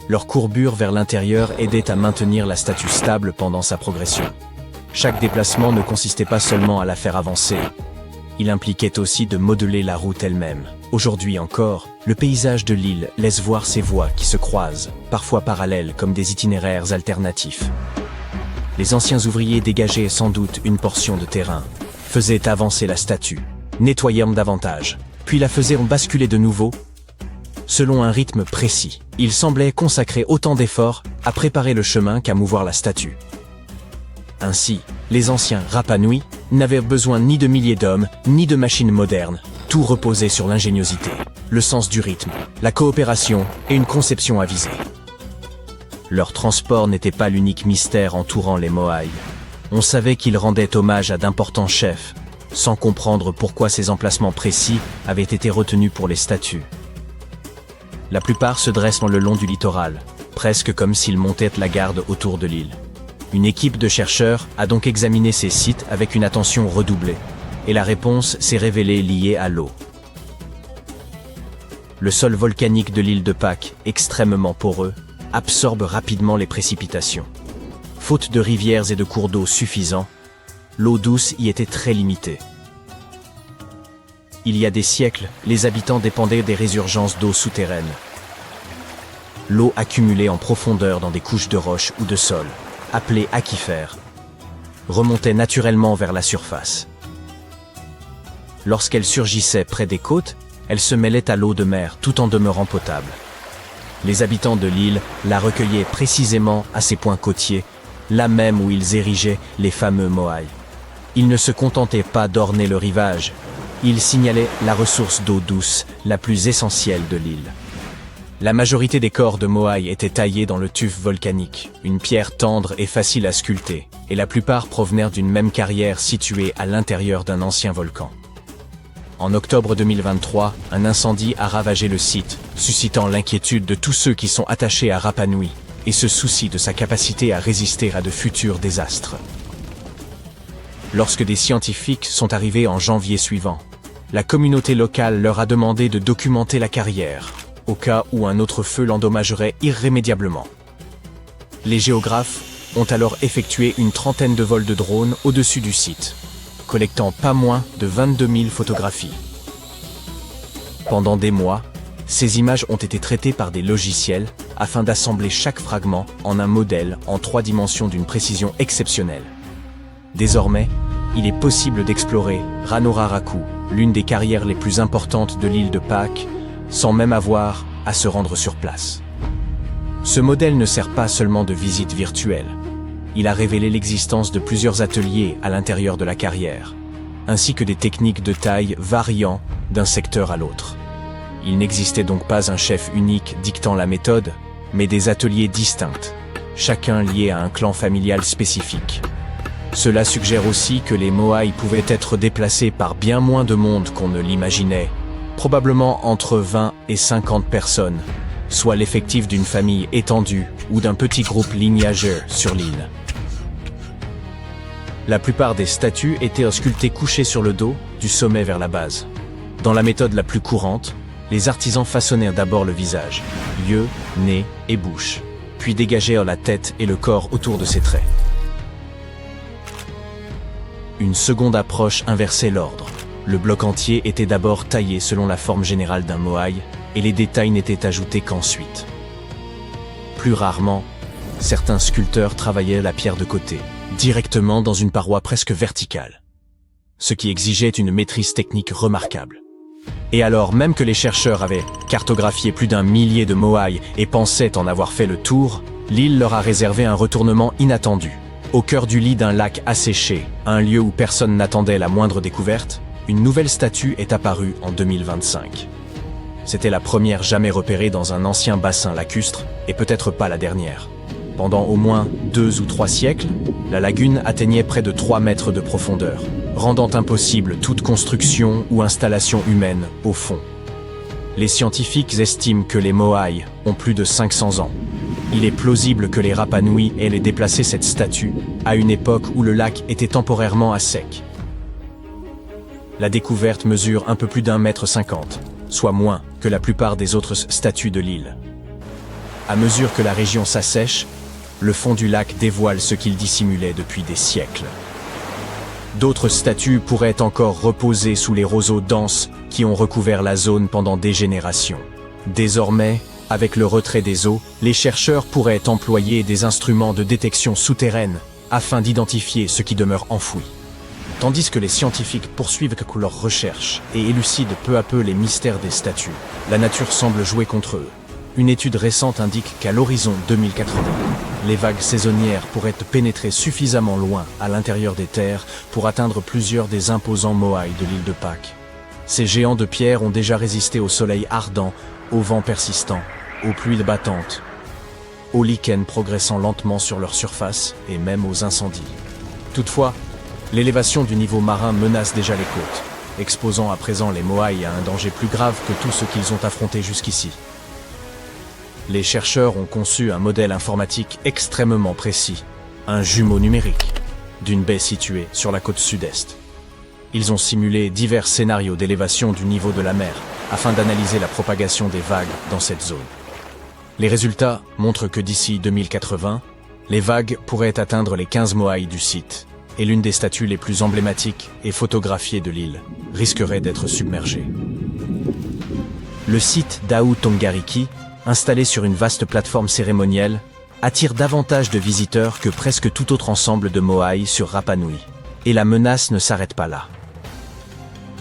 leur courbure vers l'intérieur aidait à maintenir la statue stable pendant sa progression. Chaque déplacement ne consistait pas seulement à la faire avancer, il impliquait aussi de modeler la route elle-même. Aujourd'hui encore, le paysage de l'île laisse voir ces voies qui se croisent, parfois parallèles comme des itinéraires alternatifs. Les anciens ouvriers dégageaient sans doute une portion de terrain, faisaient avancer la statue, nettoyaient davantage, puis la faisaient basculer de nouveau, selon un rythme précis. Ils semblaient consacrer autant d'efforts à préparer le chemin qu'à mouvoir la statue. Ainsi, les anciens Rapa Nui n'avaient besoin ni de milliers d'hommes, ni de machines modernes. Tout reposait sur l'ingéniosité, le sens du rythme, la coopération et une conception avisée. Leur transport n'était pas l'unique mystère entourant les moai. On savait qu'ils rendaient hommage à d'importants chefs, sans comprendre pourquoi ces emplacements précis avaient été retenus pour les statues. La plupart se dressent le long du littoral, presque comme s'ils montaient la garde autour de l'île. Une équipe de chercheurs a donc examiné ces sites avec une attention redoublée, et la réponse s'est révélée liée à l'eau. Le sol volcanique de l'île de Pâques, extrêmement poreux, absorbe rapidement les précipitations. Faute de rivières et de cours d'eau suffisants, l'eau douce y était très limitée. Il y a des siècles, les habitants dépendaient des résurgences d'eau souterraine. L'eau accumulée en profondeur dans des couches de roches ou de sol, appelées aquifères, remontait naturellement vers la surface. Lorsqu'elle surgissait près des côtes, elle se mêlait à l'eau de mer tout en demeurant potable. Les habitants de l'île la recueillaient précisément à ces points côtiers, là même où ils érigeaient les fameux moai. Ils ne se contentaient pas d'orner le rivage, ils signalaient la ressource d'eau douce la plus essentielle de l'île. La majorité des corps de moai étaient taillés dans le tuf volcanique, une pierre tendre et facile à sculpter, et la plupart provenaient d'une même carrière située à l'intérieur d'un ancien volcan. En octobre 2023, un incendie a ravagé le site, suscitant l'inquiétude de tous ceux qui sont attachés à Rapa Nui et se soucient de sa capacité à résister à de futurs désastres. Lorsque des scientifiques sont arrivés en janvier suivant, la communauté locale leur a demandé de documenter la carrière, au cas où un autre feu l'endommagerait irrémédiablement. Les géographes ont alors effectué une trentaine de vols de drones au-dessus du site, collectant pas moins de 22 000 photographies. Pendant des mois, ces images ont été traitées par des logiciels afin d'assembler chaque fragment en un modèle en 3 dimensions d'une précision exceptionnelle. Désormais, il est possible d'explorer Ranoraraku, l'une des carrières les plus importantes de l'île de Pâques, sans même avoir à se rendre sur place. Ce modèle ne sert pas seulement de visite virtuelle. Il a révélé l'existence de plusieurs ateliers à l'intérieur de la carrière, ainsi que des techniques de taille variant d'un secteur à l'autre. Il n'existait donc pas un chef unique dictant la méthode, mais des ateliers distincts, chacun lié à un clan familial spécifique. Cela suggère aussi que les moai pouvaient être déplacés par bien moins de monde qu'on ne l'imaginait, probablement entre 20 et 50 personnes, soit l'effectif d'une famille étendue ou d'un petit groupe lignageux sur l'île. La plupart des statues étaient sculptées couchées sur le dos, du sommet vers la base. Dans la méthode la plus courante, les artisans façonnèrent d'abord le visage, yeux, nez et bouche, puis dégagèrent la tête et le corps autour de ces traits. Une seconde approche inversait l'ordre. Le bloc entier était d'abord taillé selon la forme générale d'un moai, et les détails n'étaient ajoutés qu'ensuite. Plus rarement, certains sculpteurs travaillaient la pierre de côté, directement dans une paroi presque verticale, ce qui exigeait une maîtrise technique remarquable. Et alors même que les chercheurs avaient cartographié plus d'1 millier de moai et pensaient en avoir fait le tour, l'île leur a réservé un retournement inattendu. Au cœur du lit d'un lac asséché, un lieu où personne n'attendait la moindre découverte, une nouvelle statue est apparue en 2025. C'était la première jamais repérée dans un ancien bassin lacustre, et peut-être pas la dernière. Pendant au moins 2 ou 3 siècles, la lagune atteignait près de 3 mètres de profondeur, rendant impossible toute construction ou installation humaine au fond. Les scientifiques estiment que les moai ont plus de 500 ans. Il est plausible que les Rapa Nui aient déplacé cette statue à une époque où le lac était temporairement à sec. La découverte mesure un peu plus d'1,50 m, soit moins que la plupart des autres statues de l'île. À mesure que la région s'assèche, le fond du lac dévoile ce qu'il dissimulait depuis des siècles. D'autres statues pourraient encore reposer sous les roseaux denses qui ont recouvert la zone pendant des générations. Désormais, avec le retrait des eaux, les chercheurs pourraient employer des instruments de détection souterraine afin d'identifier ce qui demeure enfoui. Tandis que les scientifiques poursuivent leurs recherches et élucident peu à peu les mystères des statues, la nature semble jouer contre eux. Une étude récente indique qu'à l'horizon 2080, les vagues saisonnières pourraient pénétrer suffisamment loin à l'intérieur des terres pour atteindre plusieurs des imposants moai de l'île de Pâques. Ces géants de pierre ont déjà résisté au soleil ardent, aux vents persistants, aux pluies battantes, aux lichens progressant lentement sur leur surface et même aux incendies. Toutefois, l'élévation du niveau marin menace déjà les côtes, exposant à présent les moai à un danger plus grave que tout ce qu'ils ont affronté jusqu'ici. Les chercheurs ont conçu un modèle informatique extrêmement précis, un jumeau numérique, d'une baie située sur la côte sud-est. Ils ont simulé divers scénarios d'élévation du niveau de la mer, afin d'analyser la propagation des vagues dans cette zone. Les résultats montrent que d'ici 2080, les vagues pourraient atteindre les 15 moaïs du site, et l'une des statues les plus emblématiques et photographiées de l'île risquerait d'être submergée. Le site d'Ahu Tongariki, installé sur une vaste plateforme cérémonielle, attire davantage de visiteurs que presque tout autre ensemble de moaïs sur Rapa Nui. Et la menace ne s'arrête pas là.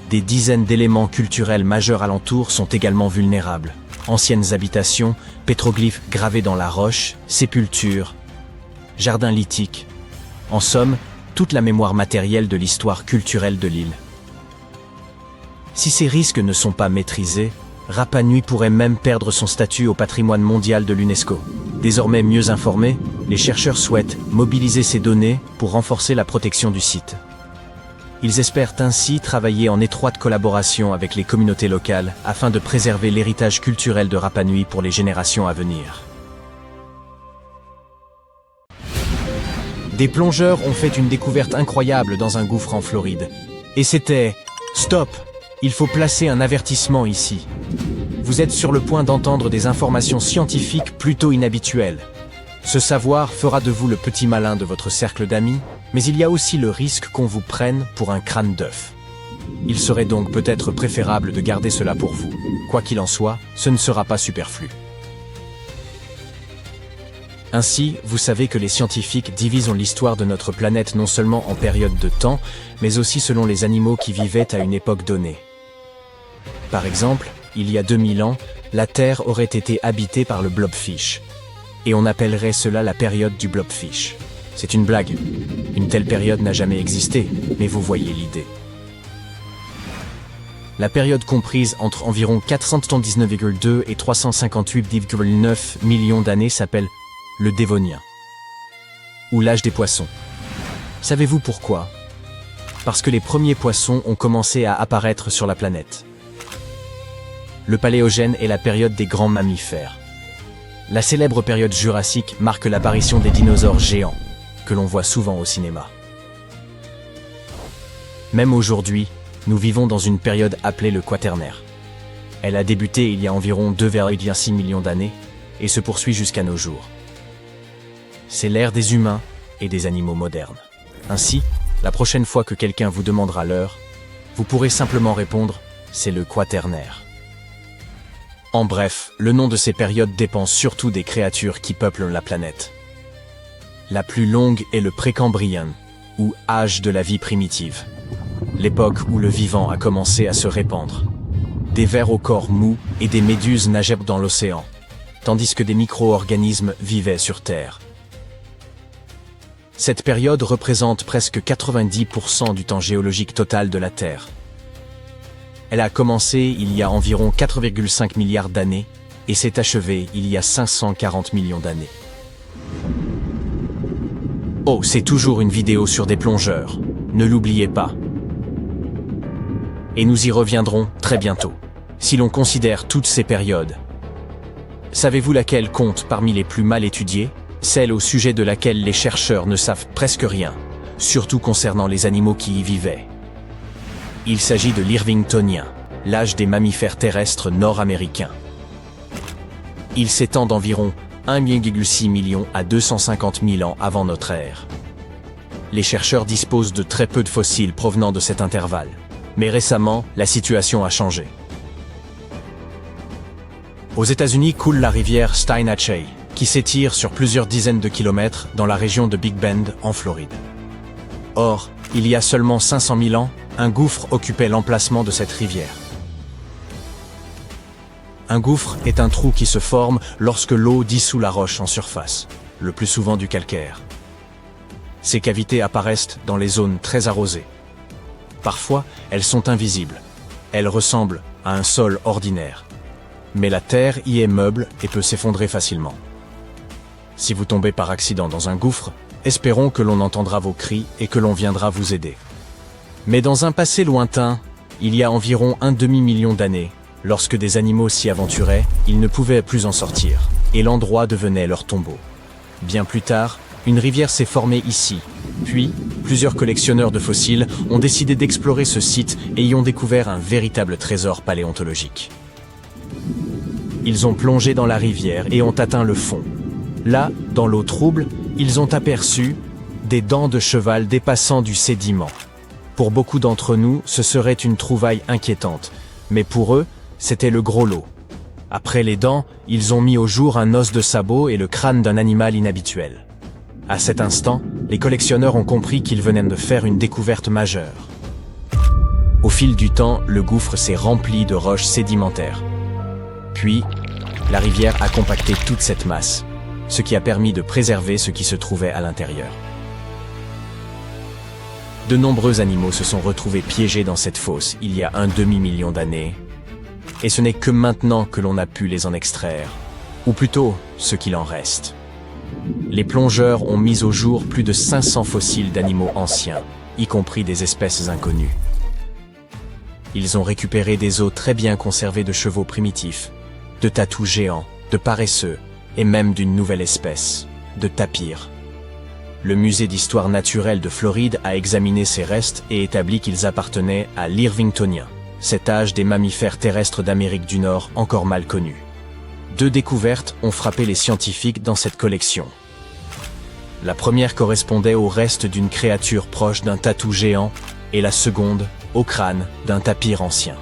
Des dizaines d'éléments culturels majeurs alentours sont également vulnérables. Anciennes habitations, pétroglyphes gravés dans la roche, sépultures, jardins lithiques. En somme, toute la mémoire matérielle de l'histoire culturelle de l'île. Si ces risques ne sont pas maîtrisés, Rapa Nui pourrait même perdre son statut au patrimoine mondial de l'UNESCO. Désormais mieux informés, les chercheurs souhaitent mobiliser ces données pour renforcer la protection du site. Ils espèrent ainsi travailler en étroite collaboration avec les communautés locales afin de préserver l'héritage culturel de Rapa Nui pour les générations à venir. Des plongeurs ont fait une découverte incroyable dans un gouffre en Floride. Et c'était « Stop ! Il faut placer un avertissement ici ». Vous êtes sur le point d'entendre des informations scientifiques plutôt inhabituelles. Ce savoir fera de vous le petit malin de votre cercle d'amis, mais il y a aussi le risque qu'on vous prenne pour un crâne d'œuf. Il serait donc peut-être préférable de garder cela pour vous. Quoi qu'il en soit, ce ne sera pas superflu. Ainsi, vous savez que les scientifiques divisent l'histoire de notre planète non seulement en périodes de temps, mais aussi selon les animaux qui vivaient à une époque donnée. Par exemple, il y a 2000 ans, la Terre aurait été habitée par le blobfish. Et on appellerait cela la période du blobfish. C'est une blague. Une telle période n'a jamais existé, mais vous voyez l'idée. La période comprise entre environ 479,2 et 358,9 millions d'années s'appelle le Dévonien, ou l'âge des poissons. Savez-vous pourquoi? Parce que les premiers poissons ont commencé à apparaître sur la planète. Le Paléogène est la période des grands mammifères. La célèbre période jurassique marque l'apparition des dinosaures géants, que l'on voit souvent au cinéma. Même aujourd'hui, nous vivons dans une période appelée le Quaternaire. Elle a débuté il y a environ 2,6 millions d'années et se poursuit jusqu'à nos jours. C'est l'ère des humains et des animaux modernes. Ainsi, la prochaine fois que quelqu'un vous demandera l'heure, vous pourrez simplement répondre « c'est le Quaternaire ». En bref, le nom de ces périodes dépend surtout des créatures qui peuplent la planète. La plus longue est le Précambrien, ou âge de la vie primitive. L'époque où le vivant a commencé à se répandre. Des vers au corps mou et des méduses nageaient dans l'océan, tandis que des micro-organismes vivaient sur Terre. Cette période représente presque 90% du temps géologique total de la Terre. Elle a commencé il y a environ 4,5 milliards d'années et s'est achevée il y a 540 millions d'années. Oh, c'est toujours une vidéo sur des plongeurs, ne l'oubliez pas. Et nous y reviendrons très bientôt, si l'on considère toutes ces périodes. Savez-vous laquelle compte parmi les plus mal étudiées? Celle au sujet de laquelle les chercheurs ne savent presque rien, surtout concernant les animaux qui y vivaient. Il s'agit de l'Irvingtonien, l'âge des mammifères terrestres nord-américains. Il s'étend d'environ 1,6 million à 250 000 ans avant notre ère. Les chercheurs disposent de très peu de fossiles provenant de cet intervalle, mais récemment, la situation a changé. Aux États-Unis coule la rivière Steinhatchee, qui s'étire sur plusieurs dizaines de kilomètres dans la région de Big Bend, en Floride. Or, il y a seulement 500 000 ans, un gouffre occupait l'emplacement de cette rivière. Un gouffre est un trou qui se forme lorsque l'eau dissout la roche en surface, le plus souvent du calcaire. Ces cavités apparaissent dans les zones très arrosées. Parfois, elles sont invisibles. Elles ressemblent à un sol ordinaire. Mais la terre y est meuble et peut s'effondrer facilement. Si vous tombez par accident dans un gouffre, espérons que l'on entendra vos cris et que l'on viendra vous aider. Mais dans un passé lointain, il y a environ un demi-million d'années, lorsque des animaux s'y aventuraient, ils ne pouvaient plus en sortir, et l'endroit devenait leur tombeau. Bien plus tard, une rivière s'est formée ici, puis, Plusieurs collectionneurs de fossiles ont décidé d'explorer ce site et y ont découvert un véritable trésor paléontologique. Ils ont plongé dans la rivière et ont atteint le fond. Là, dans l'eau trouble, ils ont aperçu des dents de cheval dépassant du sédiment. Pour beaucoup d'entre nous, ce serait une trouvaille inquiétante, mais pour eux, c'était le gros lot. Après les dents, ils ont mis au jour un os de sabot et le crâne d'un animal inhabituel. À cet instant, les collectionneurs ont compris qu'ils venaient de faire une découverte majeure. Au fil du temps, le gouffre s'est rempli de roches sédimentaires. Puis, la rivière a compacté toute cette masse, ce qui a permis de préserver ce qui se trouvait à l'intérieur. De nombreux animaux se sont retrouvés piégés dans cette fosse il y a un demi-million d'années, et ce n'est que maintenant que l'on a pu les en extraire, ou plutôt ce qu'il en reste. Les plongeurs ont mis au jour plus de 500 fossiles d'animaux anciens, y compris des espèces inconnues. Ils ont récupéré des os très bien conservés de chevaux primitifs, de tatous géants, de paresseux, et même d'une nouvelle espèce, de tapirs. Le musée d'histoire naturelle de Floride a examiné ces restes et établi qu'ils appartenaient à l'Irvingtonien, cet âge des mammifères terrestres d'Amérique du Nord encore mal connu. 2 découvertes ont frappé les scientifiques dans cette collection. La première correspondait au reste d'une créature proche d'un tatou géant et la seconde au crâne d'un tapir ancien.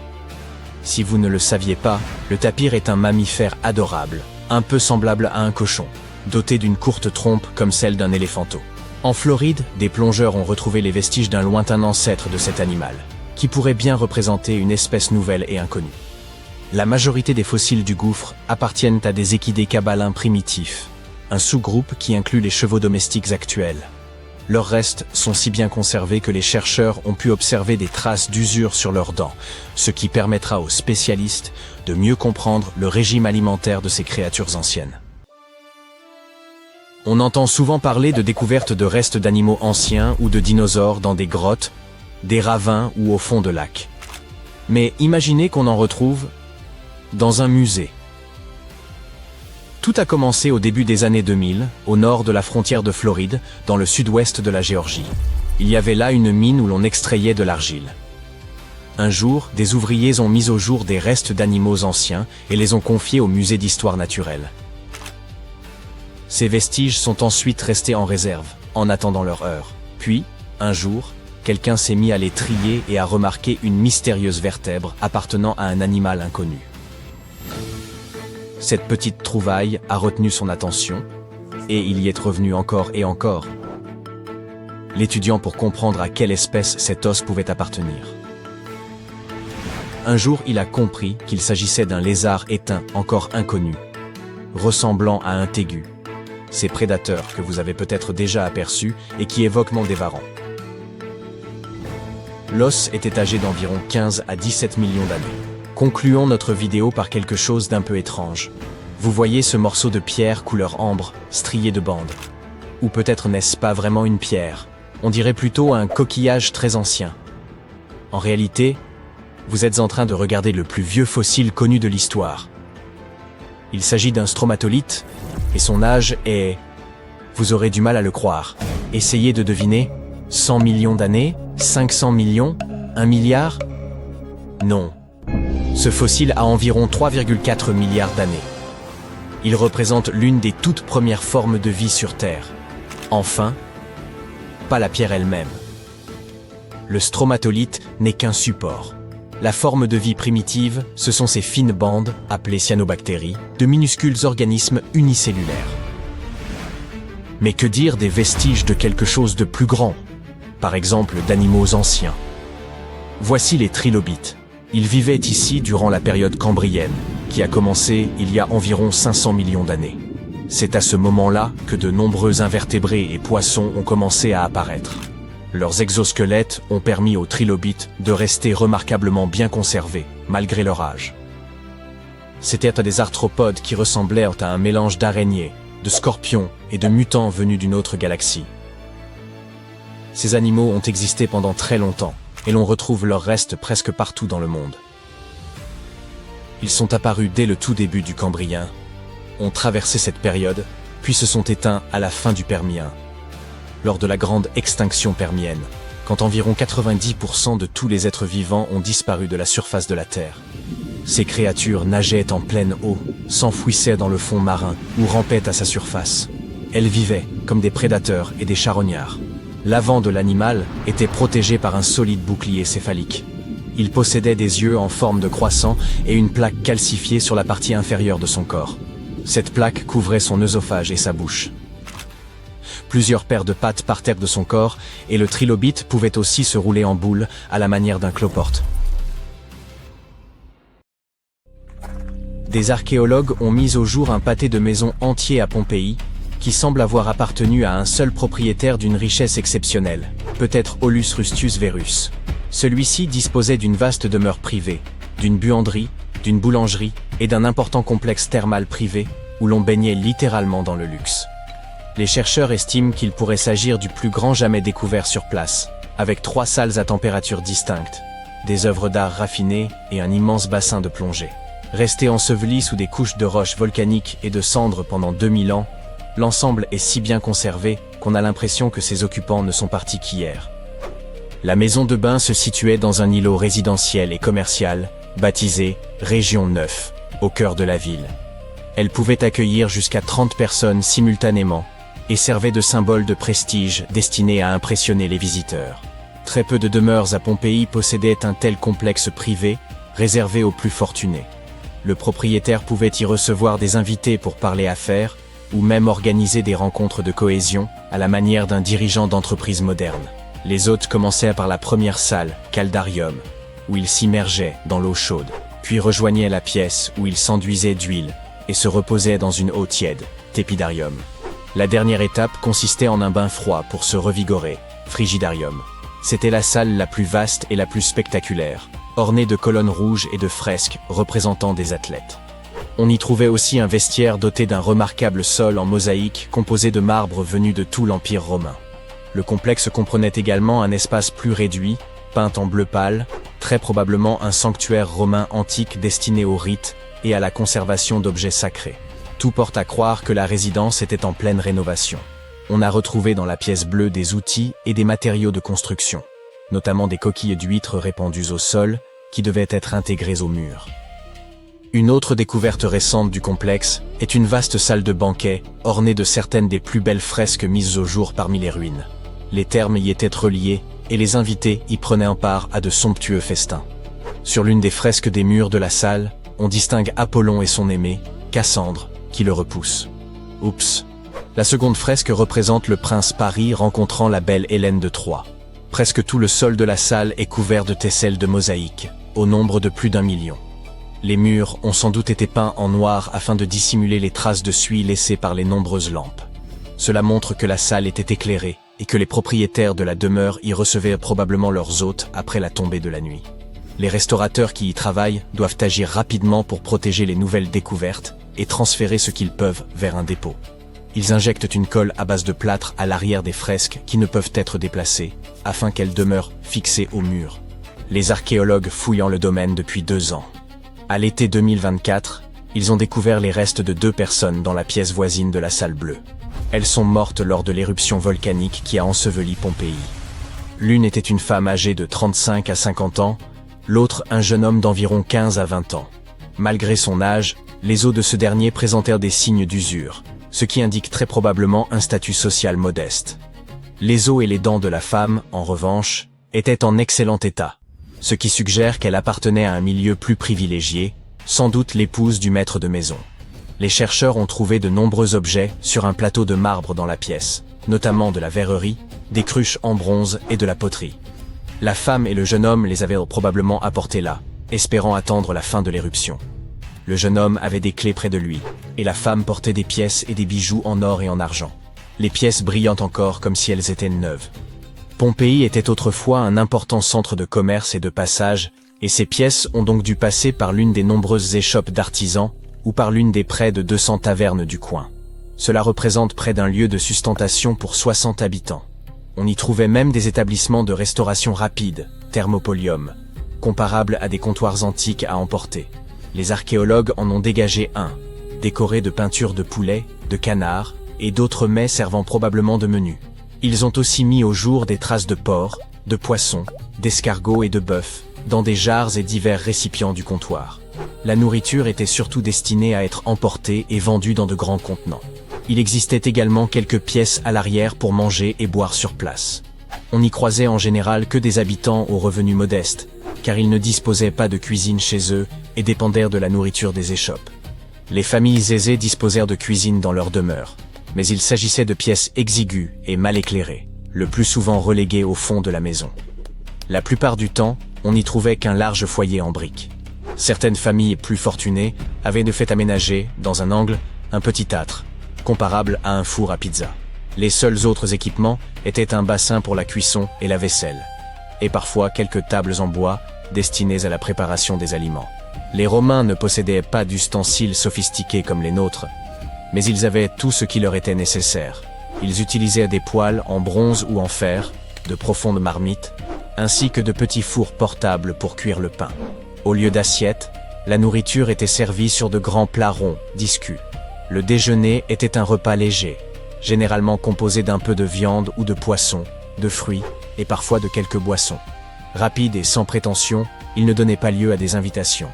Si vous ne le saviez pas, le tapir est un mammifère adorable, un peu semblable à un cochon, doté d'une courte trompe comme celle d'un éléphanteau. En Floride, des plongeurs ont retrouvé les vestiges d'un lointain ancêtre de cet animal, qui pourrait bien représenter une espèce nouvelle et inconnue. La majorité des fossiles du gouffre appartiennent à des équidés cabalins primitifs, un sous-groupe qui inclut les chevaux domestiques actuels. Leurs restes sont si bien conservés que les chercheurs ont pu observer des traces d'usure sur leurs dents, ce qui permettra aux spécialistes de mieux comprendre le régime alimentaire de ces créatures anciennes. On entend souvent parler de découvertes de restes d'animaux anciens ou de dinosaures dans des grottes, des ravins ou au fond de lacs. Mais imaginez qu'on en retrouve dans un musée. Tout a commencé au début des années 2000, au nord de la frontière de Floride, dans le sud-ouest de la Géorgie. Il y avait là une mine où l'on extrayait de l'argile. Un jour, des ouvriers ont mis au jour des restes d'animaux anciens et les ont confiés au musée d'histoire naturelle. Ces vestiges sont ensuite restés en réserve, en attendant leur heure. Puis, un jour, quelqu'un s'est mis à les trier et a remarqué une mystérieuse vertèbre appartenant à un animal inconnu. Cette petite trouvaille a retenu son attention, et il y est revenu encore et encore, l'étudiant pour comprendre à quelle espèce cet os pouvait appartenir. Un jour, il a compris qu'il s'agissait d'un lézard éteint encore inconnu, ressemblant à un tégu, ces prédateurs que vous avez peut-être déjà aperçus et qui est vaguement dévarant. L'os était âgé d'environ 15 à 17 millions d'années. Concluons notre vidéo par quelque chose d'un peu étrange. Vous voyez ce morceau de pierre couleur ambre, strié de bandes. Ou peut-être n'est-ce pas vraiment une pierre, on dirait plutôt un coquillage très ancien. En réalité, vous êtes en train de regarder le plus vieux fossile connu de l'histoire. Il s'agit d'un stromatolithe, et son âge est... Vous aurez du mal à le croire. Essayez de deviner. 100 millions d'années? 500 millions? 1 milliard? Non. Ce fossile a environ 3,4 milliards d'années. Il représente l'une des toutes premières formes de vie sur Terre. Enfin, pas la pierre elle-même. Le stromatolithe n'est qu'un support. La forme de vie primitive, ce sont ces fines bandes, appelées cyanobactéries, de minuscules organismes unicellulaires. Mais que dire des vestiges de quelque chose de plus grand, par exemple d'animaux anciens? Voici les trilobites. Ils vivaient ici durant la période cambrienne, qui a commencé il y a environ 500 millions d'années. C'est à ce moment-là que de nombreux invertébrés et poissons ont commencé à apparaître. Leurs exosquelettes ont permis aux trilobites de rester remarquablement bien conservés, malgré leur âge. C'étaient des arthropodes qui ressemblèrent à un mélange d'araignées, de scorpions et de mutants venus d'une autre galaxie. Ces animaux ont existé pendant très longtemps, et l'on retrouve leurs restes presque partout dans le monde. Ils sont apparus dès le tout début du Cambrien, ont traversé cette période, puis se sont éteints à la fin du Permien. lors de la grande extinction permienne, quand environ 90% de tous les êtres vivants ont disparu de la surface de la Terre. Ces créatures nageaient en pleine eau, s'enfouissaient dans le fond marin ou rampaient à sa surface. Elles vivaient comme des prédateurs et des charognards. L'avant de l'animal était protégé par un solide bouclier céphalique. Il possédait des yeux en forme de croissant et une plaque calcifiée sur la partie inférieure de son corps. Cette plaque couvrait son œsophage et sa bouche. Plusieurs paires de pattes partèrent de son corps et le trilobite pouvait aussi se rouler en boule à la manière d'un cloporte. Des archéologues ont mis au jour un pâté de maisons entier à Pompéi, qui semble avoir appartenu à un seul propriétaire d'une richesse exceptionnelle, peut-être Aulus Rustus Verus. Celui-ci disposait d'une vaste demeure privée, d'une buanderie, d'une boulangerie et d'un important complexe thermal privé, où l'on baignait littéralement dans le luxe. Les chercheurs estiment qu'il pourrait s'agir du plus grand jamais découvert sur place, avec 3 salles à température distincte, des œuvres d'art raffinées et un immense bassin de plongée. Resté enseveli sous des couches de roches volcaniques et de cendres pendant 2000 ans, l'ensemble est si bien conservé qu'on a l'impression que ses occupants ne sont partis qu'hier. La maison de bain se situait dans un îlot résidentiel et commercial, baptisé Région 9, au cœur de la ville. Elle pouvait accueillir jusqu'à 30 personnes simultanément et servait de symbole de prestige destiné à impressionner les visiteurs. Très peu de demeures à Pompéi possédaient un tel complexe privé, réservé aux plus fortunés. Le propriétaire pouvait y recevoir des invités pour parler affaires, ou même organiser des rencontres de cohésion, à la manière d'un dirigeant d'entreprise moderne. Les hôtes commençaient par la première salle, Caldarium, où ils s'immergeaient dans l'eau chaude, puis rejoignaient la pièce où ils s'enduisaient d'huile, et se reposaient dans une eau tiède, Tepidarium. La dernière étape consistait en un bain froid pour se revigorer, Frigidarium. C'était la salle la plus vaste et la plus spectaculaire, ornée de colonnes rouges et de fresques représentant des athlètes. On y trouvait aussi un vestiaire doté d'un remarquable sol en mosaïque composé de marbre venus de tout l'Empire romain. Le complexe comprenait également un espace plus réduit, peint en bleu pâle, très probablement un sanctuaire romain antique destiné aux rites et à la conservation d'objets sacrés. Tout porte à croire que la résidence était en pleine rénovation. On a retrouvé dans la pièce bleue des outils et des matériaux de construction, notamment des coquilles d'huîtres répandues au sol, qui devaient être intégrées au mur. Une autre découverte récente du complexe est une vaste salle de banquet ornée de certaines des plus belles fresques mises au jour parmi les ruines. Les thermes y étaient reliés et les invités y prenaient en part à de somptueux festins. Sur l'une des fresques des murs de la salle, on distingue Apollon et son aimée, Cassandre, qui le repousse. Oups. La seconde fresque représente le prince Paris rencontrant la belle Hélène de Troie. Presque tout le sol de la salle est couvert de tesselles de mosaïque, au nombre de plus d'1 million. Les murs ont sans doute été peints en noir afin de dissimuler les traces de suie laissées par les nombreuses lampes. Cela montre que la salle était éclairée et que les propriétaires de la demeure y recevaient probablement leurs hôtes après la tombée de la nuit. Les restaurateurs qui y travaillent doivent agir rapidement pour protéger les nouvelles découvertes et transférer ce qu'ils peuvent vers un dépôt. Ils injectent une colle à base de plâtre à l'arrière des fresques qui ne peuvent être déplacées, afin qu'elles demeurent fixées au mur. Les archéologues fouillant le domaine depuis 2 ans. À l'été 2024, ils ont découvert les restes de 2 personnes dans la pièce voisine de la salle bleue. Elles sont mortes lors de l'éruption volcanique qui a enseveli Pompéi. L'une était une femme âgée de 35 à 50 ans, l'autre un jeune homme d'environ 15 à 20 ans. Malgré son âge, les os de ce dernier présentèrent des signes d'usure, ce qui indique très probablement un statut social modeste. Les os et les dents de la femme, en revanche, étaient en excellent état, ce qui suggère qu'elle appartenait à un milieu plus privilégié, sans doute l'épouse du maître de maison. Les chercheurs ont trouvé de nombreux objets sur un plateau de marbre dans la pièce, notamment de la verrerie, des cruches en bronze et de la poterie. La femme et le jeune homme les avaient probablement apportés là, espérant attendre la fin de l'éruption. Le jeune homme avait des clés près de lui, et la femme portait des pièces et des bijoux en or et en argent. Les pièces brillant encore comme si elles étaient neuves. Pompéi était autrefois un important centre de commerce et de passage, et ces pièces ont donc dû passer par l'une des nombreuses échoppes d'artisans, ou par l'une des près de 200 tavernes du coin. Cela représente près d'un lieu de sustentation pour 60 habitants. On y trouvait même des établissements de restauration rapide, thermopolium, comparables à des comptoirs antiques à emporter. Les archéologues en ont dégagé un, décoré de peintures de poulet, de canard, et d'autres mets servant probablement de menu. Ils ont aussi mis au jour des traces de porc, de poissons, d'escargots et de bœuf, dans des jarres et divers récipients du comptoir. La nourriture était surtout destinée à être emportée et vendue dans de grands contenants. Il existait également quelques pièces à l'arrière pour manger et boire sur place. On n'y croisait en général que des habitants aux revenus modestes, car ils ne disposaient pas de cuisine chez eux et dépendèrent de la nourriture des échoppes. Les familles aisées disposèrent de cuisine dans leur demeure, mais il s'agissait de pièces exiguës et mal éclairées, le plus souvent reléguées au fond de la maison. La plupart du temps, on n'y trouvait qu'un large foyer en briques. Certaines familles plus fortunées avaient de fait aménagé, dans un angle, un petit âtre, comparable à un four à pizza. Les seuls autres équipements étaient un bassin pour la cuisson et la vaisselle, et parfois quelques tables en bois destinées à la préparation des aliments. Les Romains ne possédaient pas d'ustensiles sophistiqués comme les nôtres, mais ils avaient tout ce qui leur était nécessaire. Ils utilisaient des poêles en bronze ou en fer, de profondes marmites, ainsi que de petits fours portables pour cuire le pain. Au lieu d'assiettes, la nourriture était servie sur de grands plats ronds, discus. Le déjeuner était un repas léger, généralement composé d'un peu de viande ou de poisson, de fruits et parfois de quelques boissons. Rapide et sans prétention, il ne donnait pas lieu à des invitations.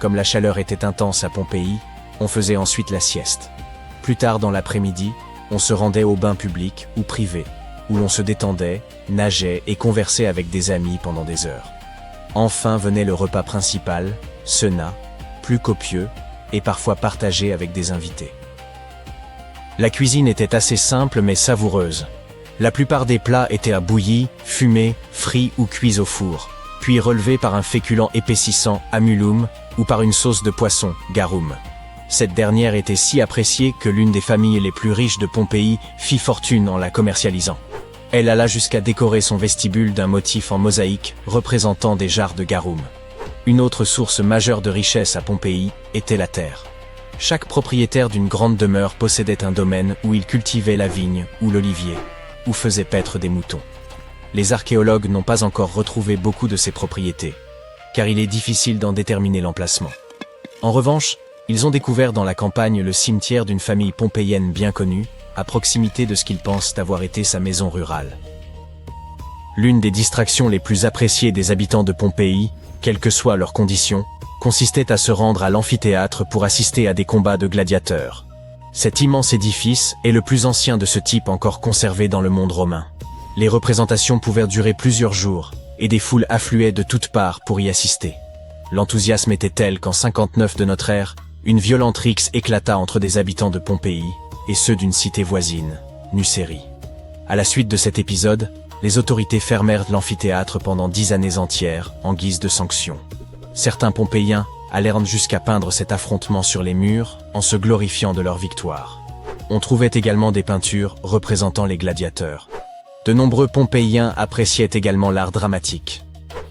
Comme la chaleur était intense à Pompéi, on faisait ensuite la sieste. Plus tard dans l'après-midi, on se rendait au bain public ou privé, où l'on se détendait, nageait et conversait avec des amis pendant des heures. Enfin venait le repas principal, cena, plus copieux et parfois partagé avec des invités. La cuisine était assez simple mais savoureuse. La plupart des plats étaient à bouillie, fumés, frits ou cuits au four, puis relevés par un féculent épaississant, amulum, ou par une sauce de poisson, garum. Cette dernière était si appréciée que l'une des familles les plus riches de Pompéi fit fortune en la commercialisant. Elle alla jusqu'à décorer son vestibule d'un motif en mosaïque représentant des jarres de garum. Une autre source majeure de richesse à Pompéi était la terre. Chaque propriétaire d'une grande demeure possédait un domaine où il cultivait la vigne ou l'olivier, ou faisait paître des moutons. Les archéologues n'ont pas encore retrouvé beaucoup de ces propriétés, car il est difficile d'en déterminer l'emplacement. En revanche, ils ont découvert dans la campagne le cimetière d'une famille pompéienne bien connue, à proximité de ce qu'ils pensent avoir été sa maison rurale. L'une des distractions les plus appréciées des habitants de Pompéi, quelles que soient leurs conditions, consistait à se rendre à l'amphithéâtre pour assister à des combats de gladiateurs. Cet immense édifice est le plus ancien de ce type encore conservé dans le monde romain. Les représentations pouvaient durer plusieurs jours, et des foules affluaient de toutes parts pour y assister. L'enthousiasme était tel qu'en 59 de notre ère, une violente rixe éclata entre des habitants de Pompéi et ceux d'une cité voisine, Nucérie. À la suite de cet épisode, les autorités fermèrent l'amphithéâtre pendant 10 années entières, en guise de sanction. Certains Pompéiens allèrent jusqu'à peindre cet affrontement sur les murs, en se glorifiant de leur victoire. On trouvait également des peintures représentant les gladiateurs. De nombreux Pompéiens appréciaient également l'art dramatique.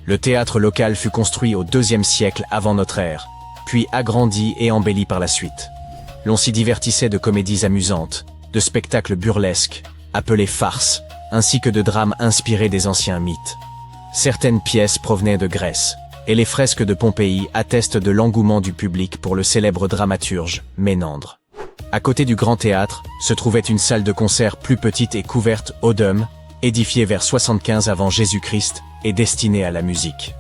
Le théâtre local fut construit au IIe siècle avant notre ère, puis agrandi et embelli par la suite. L'on s'y divertissait de comédies amusantes, de spectacles burlesques, appelés farces, ainsi que de drames inspirés des anciens mythes. Certaines pièces provenaient de Grèce, et les fresques de Pompéi attestent de l'engouement du public pour le célèbre dramaturge Ménandre. À côté du grand théâtre, se trouvait une salle de concert plus petite et couverte au dôme, édifiée vers 75 avant Jésus-Christ et destinée à la musique.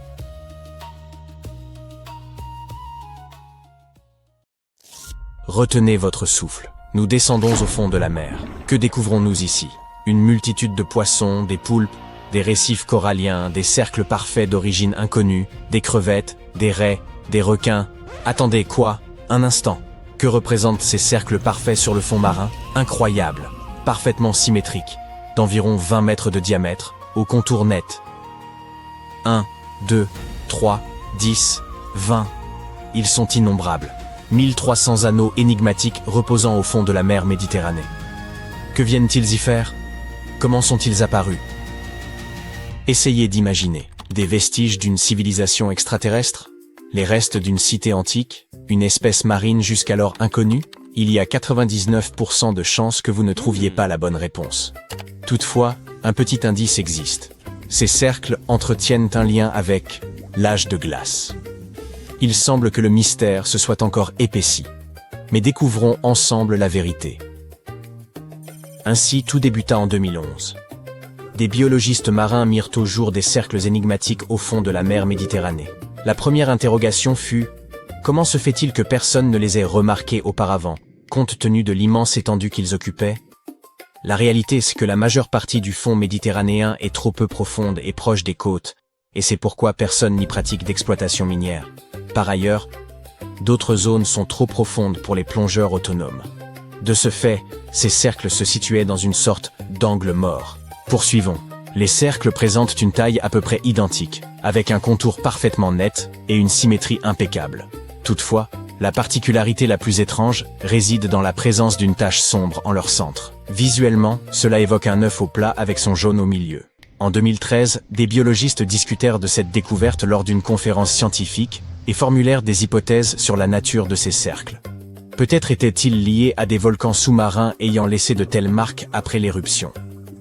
Retenez votre souffle. Nous descendons au fond de la mer. Que découvrons-nous ici? Une multitude de poissons, des poulpes, des récifs coralliens, des cercles parfaits d'origine inconnue, des crevettes, des raies, des requins. Attendez, quoi? Un instant. Que représentent ces cercles parfaits sur le fond marin? Incroyable, parfaitement symétriques, d'environ 20 mètres de diamètre, au contour net. 1, 2, 3, 10, 20. Ils sont innombrables. 1300 anneaux énigmatiques reposant au fond de la mer Méditerranée. Que viennent-ils y faire? Comment sont-ils apparus? Essayez d'imaginer. Des vestiges d'une civilisation extraterrestre? Les restes d'une cité antique? Une espèce marine jusqu'alors inconnue? Il y a 99% de chances que vous ne trouviez pas la bonne réponse. Toutefois, un petit indice existe. Ces cercles entretiennent un lien avec l'âge de glace. Il semble que le mystère se soit encore épaissi. Mais découvrons ensemble la vérité. Ainsi, tout débuta en 2011. des biologistes marins mirent au jour des cercles énigmatiques au fond de la mer Méditerranée. La première interrogation fut « Comment se fait-il que personne ne les ait remarqués auparavant, compte tenu de l'immense étendue qu'ils occupaient ?» La réalité, c'est que la majeure partie du fond méditerranéen est trop peu profonde et proche des côtes, et c'est pourquoi personne n'y pratique d'exploitation minière. Par ailleurs, d'autres zones sont trop profondes pour les plongeurs autonomes. De ce fait, ces cercles se situaient dans une sorte d'angle mort. Poursuivons. Les cercles présentent une taille à peu près identique, avec un contour parfaitement net et une symétrie impeccable. Toutefois, la particularité la plus étrange réside dans la présence d'une tache sombre en leur centre. Visuellement, cela évoque un œuf au plat avec son jaune au milieu. En 2013, des biologistes discutèrent de cette découverte lors d'une conférence scientifique et formulèrent des hypothèses sur la nature de ces cercles. Peut-être étaient-ils liés à des volcans sous-marins ayant laissé de telles marques après l'éruption.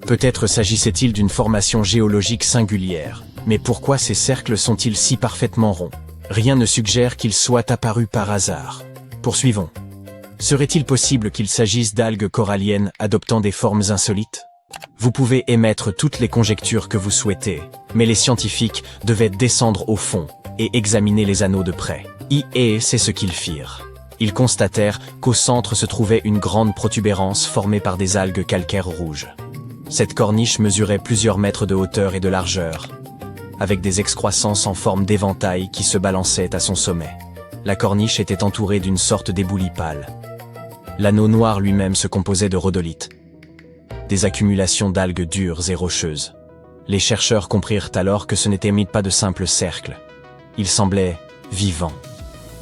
Peut-être s'agissait-il d'une formation géologique singulière. Mais pourquoi ces cercles sont-ils si parfaitement ronds? Rien ne suggère qu'ils soient apparus par hasard. Poursuivons. Serait-il possible qu'il s'agisse d'algues coralliennes adoptant des formes insolites? Vous pouvez émettre toutes les conjectures que vous souhaitez, mais les scientifiques devaient descendre au fond et examiner les anneaux de près. Et c'est ce qu'ils firent. Ils constatèrent qu'au centre se trouvait une grande protubérance formée par des algues calcaires rouges. Cette corniche mesurait plusieurs mètres de hauteur et de largeur, avec des excroissances en forme d'éventail qui se balançaient à son sommet. La corniche était entourée d'une sorte d'éboulis pâle. L'anneau noir lui-même se composait de rhodolite, des accumulations d'algues dures et rocheuses. Les chercheurs comprirent alors que ce n'était pas de simples cercles. Ils semblaient vivants.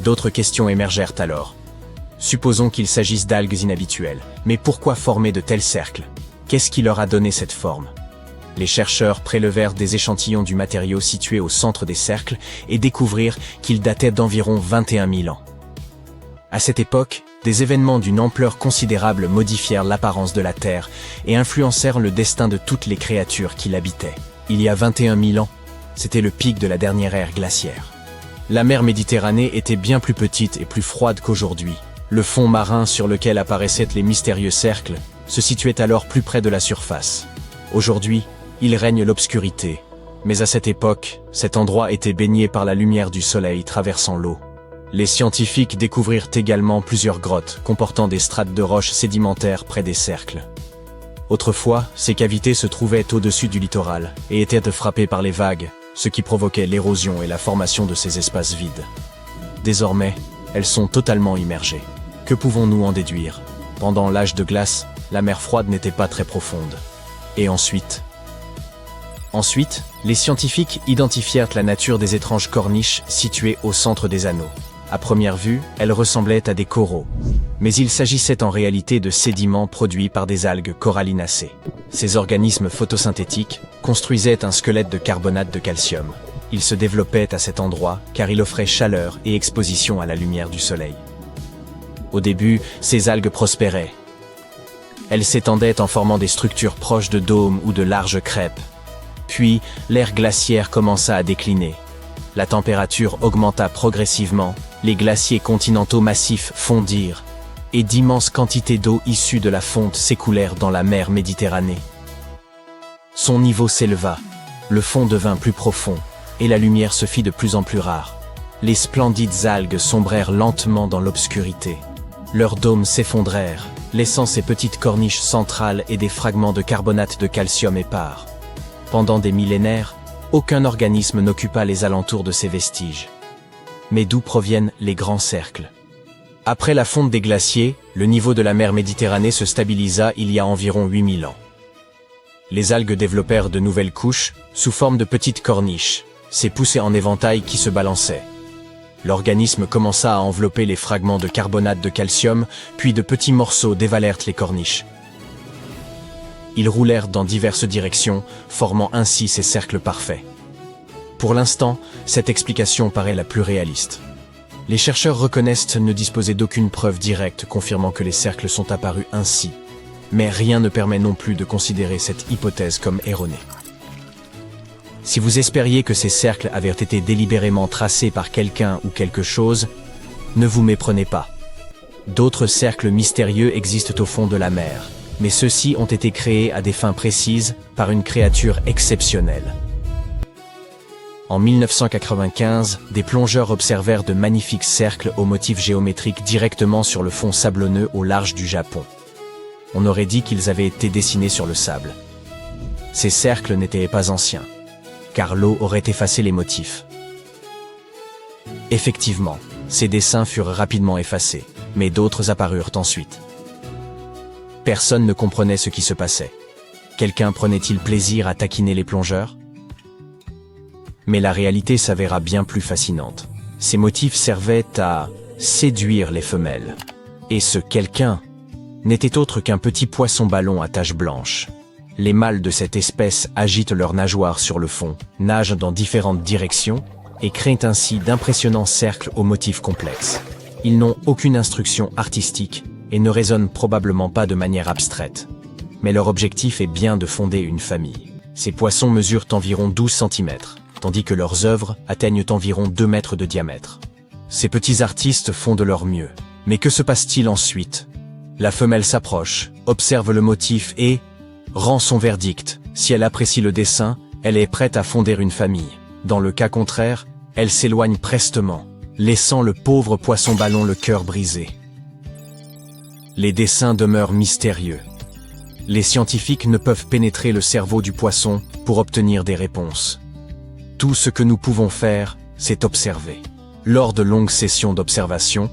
D'autres questions émergèrent alors. Supposons qu'il s'agisse d'algues inhabituelles. Mais pourquoi former de tels cercles? Qu'est-ce qui leur a donné cette forme? Les chercheurs prélevèrent des échantillons du matériau situé au centre des cercles et découvrirent qu'ils dataient d'environ 21 000 ans. À cette époque, des événements d'une ampleur considérable modifièrent l'apparence de la Terre et influencèrent le destin de toutes les créatures qui l'habitaient. Il y a 21 000 ans, c'était le pic de la dernière ère glaciaire. La mer Méditerranée était bien plus petite et plus froide qu'aujourd'hui. Le fond marin sur lequel apparaissaient les mystérieux cercles se situait alors plus près de la surface. Aujourd'hui, il règne l'obscurité, mais à cette époque, cet endroit était baigné par la lumière du soleil traversant l'eau. Les scientifiques découvrirent également plusieurs grottes comportant des strates de roches sédimentaires près des cercles. Autrefois, ces cavités se trouvaient au-dessus du littoral et étaient frappées par les vagues, ce qui provoquait l'érosion et la formation de ces espaces vides. Désormais, elles sont totalement immergées. Que pouvons-nous en déduire? Pendant l'âge de glace, la mer froide n'était pas très profonde. Et ensuite, les scientifiques identifièrent la nature des étranges corniches situées au centre des anneaux. À première vue, elles ressemblaient à des coraux. Mais il s'agissait en réalité de sédiments produits par des algues corallinacées. Ces organismes photosynthétiques construisaient un squelette de carbonate de calcium. Ils se développaient à cet endroit car il offrait chaleur et exposition à la lumière du soleil. Au début, ces algues prospéraient. Elles s'étendaient en formant des structures proches de dômes ou de larges crêpes. Puis, l'ère glaciaire commença à décliner. La température augmenta progressivement, les glaciers continentaux massifs fondirent, et d'immenses quantités d'eau issues de la fonte s'écoulèrent dans la mer Méditerranée. Son niveau s'éleva, le fond devint plus profond, et la lumière se fit de plus en plus rare. Les splendides algues sombrèrent lentement dans l'obscurité. Leurs dômes s'effondrèrent, laissant ces petites corniches centrales et des fragments de carbonate de calcium épars. Pendant des millénaires, aucun organisme n'occupa les alentours de ces vestiges. Mais d'où proviennent les grands cercles? Après la fonte des glaciers, le niveau de la mer Méditerranée se stabilisa il y a environ 8000 ans. Les algues développèrent de nouvelles couches, sous forme de petites corniches, ces poussées en éventail qui se balançaient. L'organisme commença à envelopper les fragments de carbonate de calcium, puis de petits morceaux dévalèrent les corniches. Ils roulèrent dans diverses directions, formant ainsi ces cercles parfaits. Pour l'instant, cette explication paraît la plus réaliste. Les chercheurs reconnaissent ne disposer d'aucune preuve directe confirmant que les cercles sont apparus ainsi, mais rien ne permet non plus de considérer cette hypothèse comme erronée. Si vous espériez que ces cercles avaient été délibérément tracés par quelqu'un ou quelque chose, ne vous méprenez pas. D'autres cercles mystérieux existent au fond de la mer, mais ceux-ci ont été créés à des fins précises par une créature exceptionnelle. En 1995, des plongeurs observèrent de magnifiques cercles aux motifs géométriques directement sur le fond sablonneux au large du Japon. On aurait dit qu'ils avaient été dessinés sur le sable. Ces cercles n'étaient pas anciens, car l'eau aurait effacé les motifs. Effectivement, ces dessins furent rapidement effacés, mais d'autres apparurent ensuite. Personne ne comprenait ce qui se passait. Quelqu'un prenait-il plaisir à taquiner les plongeurs? Mais la réalité s'avéra bien plus fascinante. Ces motifs servaient à séduire les femelles. Et ce quelqu'un n'était autre qu'un petit poisson-ballon à taches blanches. Les mâles de cette espèce agitent leurs nageoires sur le fond, nagent dans différentes directions et créent ainsi d'impressionnants cercles aux motifs complexes. Ils n'ont aucune instruction artistique et ne raisonnent probablement pas de manière abstraite. Mais leur objectif est bien de fonder une famille. Ces poissons mesurent environ 12 cm, tandis que leurs œuvres atteignent environ 2 mètres de diamètre. Ces petits artistes font de leur mieux. Mais que se passe-t-il ensuite? La femelle s'approche, observe le motif et rend son verdict. Si elle apprécie le dessin, elle est prête à fonder une famille. Dans le cas contraire, elle s'éloigne prestement, laissant le pauvre poisson-ballon le cœur brisé. Les dessins demeurent mystérieux. Les scientifiques ne peuvent pénétrer le cerveau du poisson pour obtenir des réponses. Tout ce que nous pouvons faire, c'est observer. Lors de longues sessions d'observation,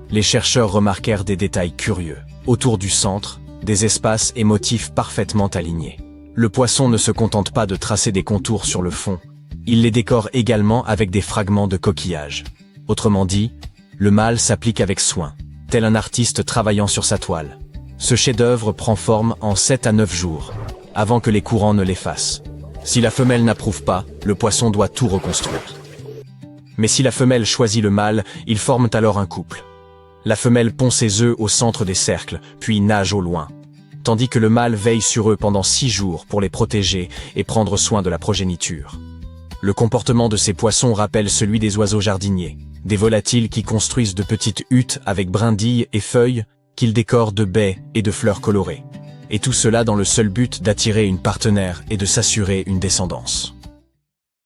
les chercheurs remarquèrent des détails curieux. Autour du centre, des espaces et motifs parfaitement alignés. Le poisson ne se contente pas de tracer des contours sur le fond, il les décore également avec des fragments de coquillages. Autrement dit, le mâle s'applique avec soin, tel un artiste travaillant sur sa toile. Ce chef-d'œuvre prend forme en 7 à 9 jours, avant que les courants ne l'effacent. Si la femelle n'approuve pas, le poisson doit tout reconstruire. Mais si la femelle choisit le mâle, ils forment alors un couple. La femelle pond ses œufs au centre des cercles, puis nage au loin, tandis que le mâle veille sur eux pendant 6 jours pour les protéger et prendre soin de la progéniture. Le comportement de ces poissons rappelle celui des oiseaux jardiniers, des volatiles qui construisent de petites huttes avec brindilles et feuilles qu'ils décorent de baies et de fleurs colorées. Et tout cela dans le seul but d'attirer une partenaire et de s'assurer une descendance.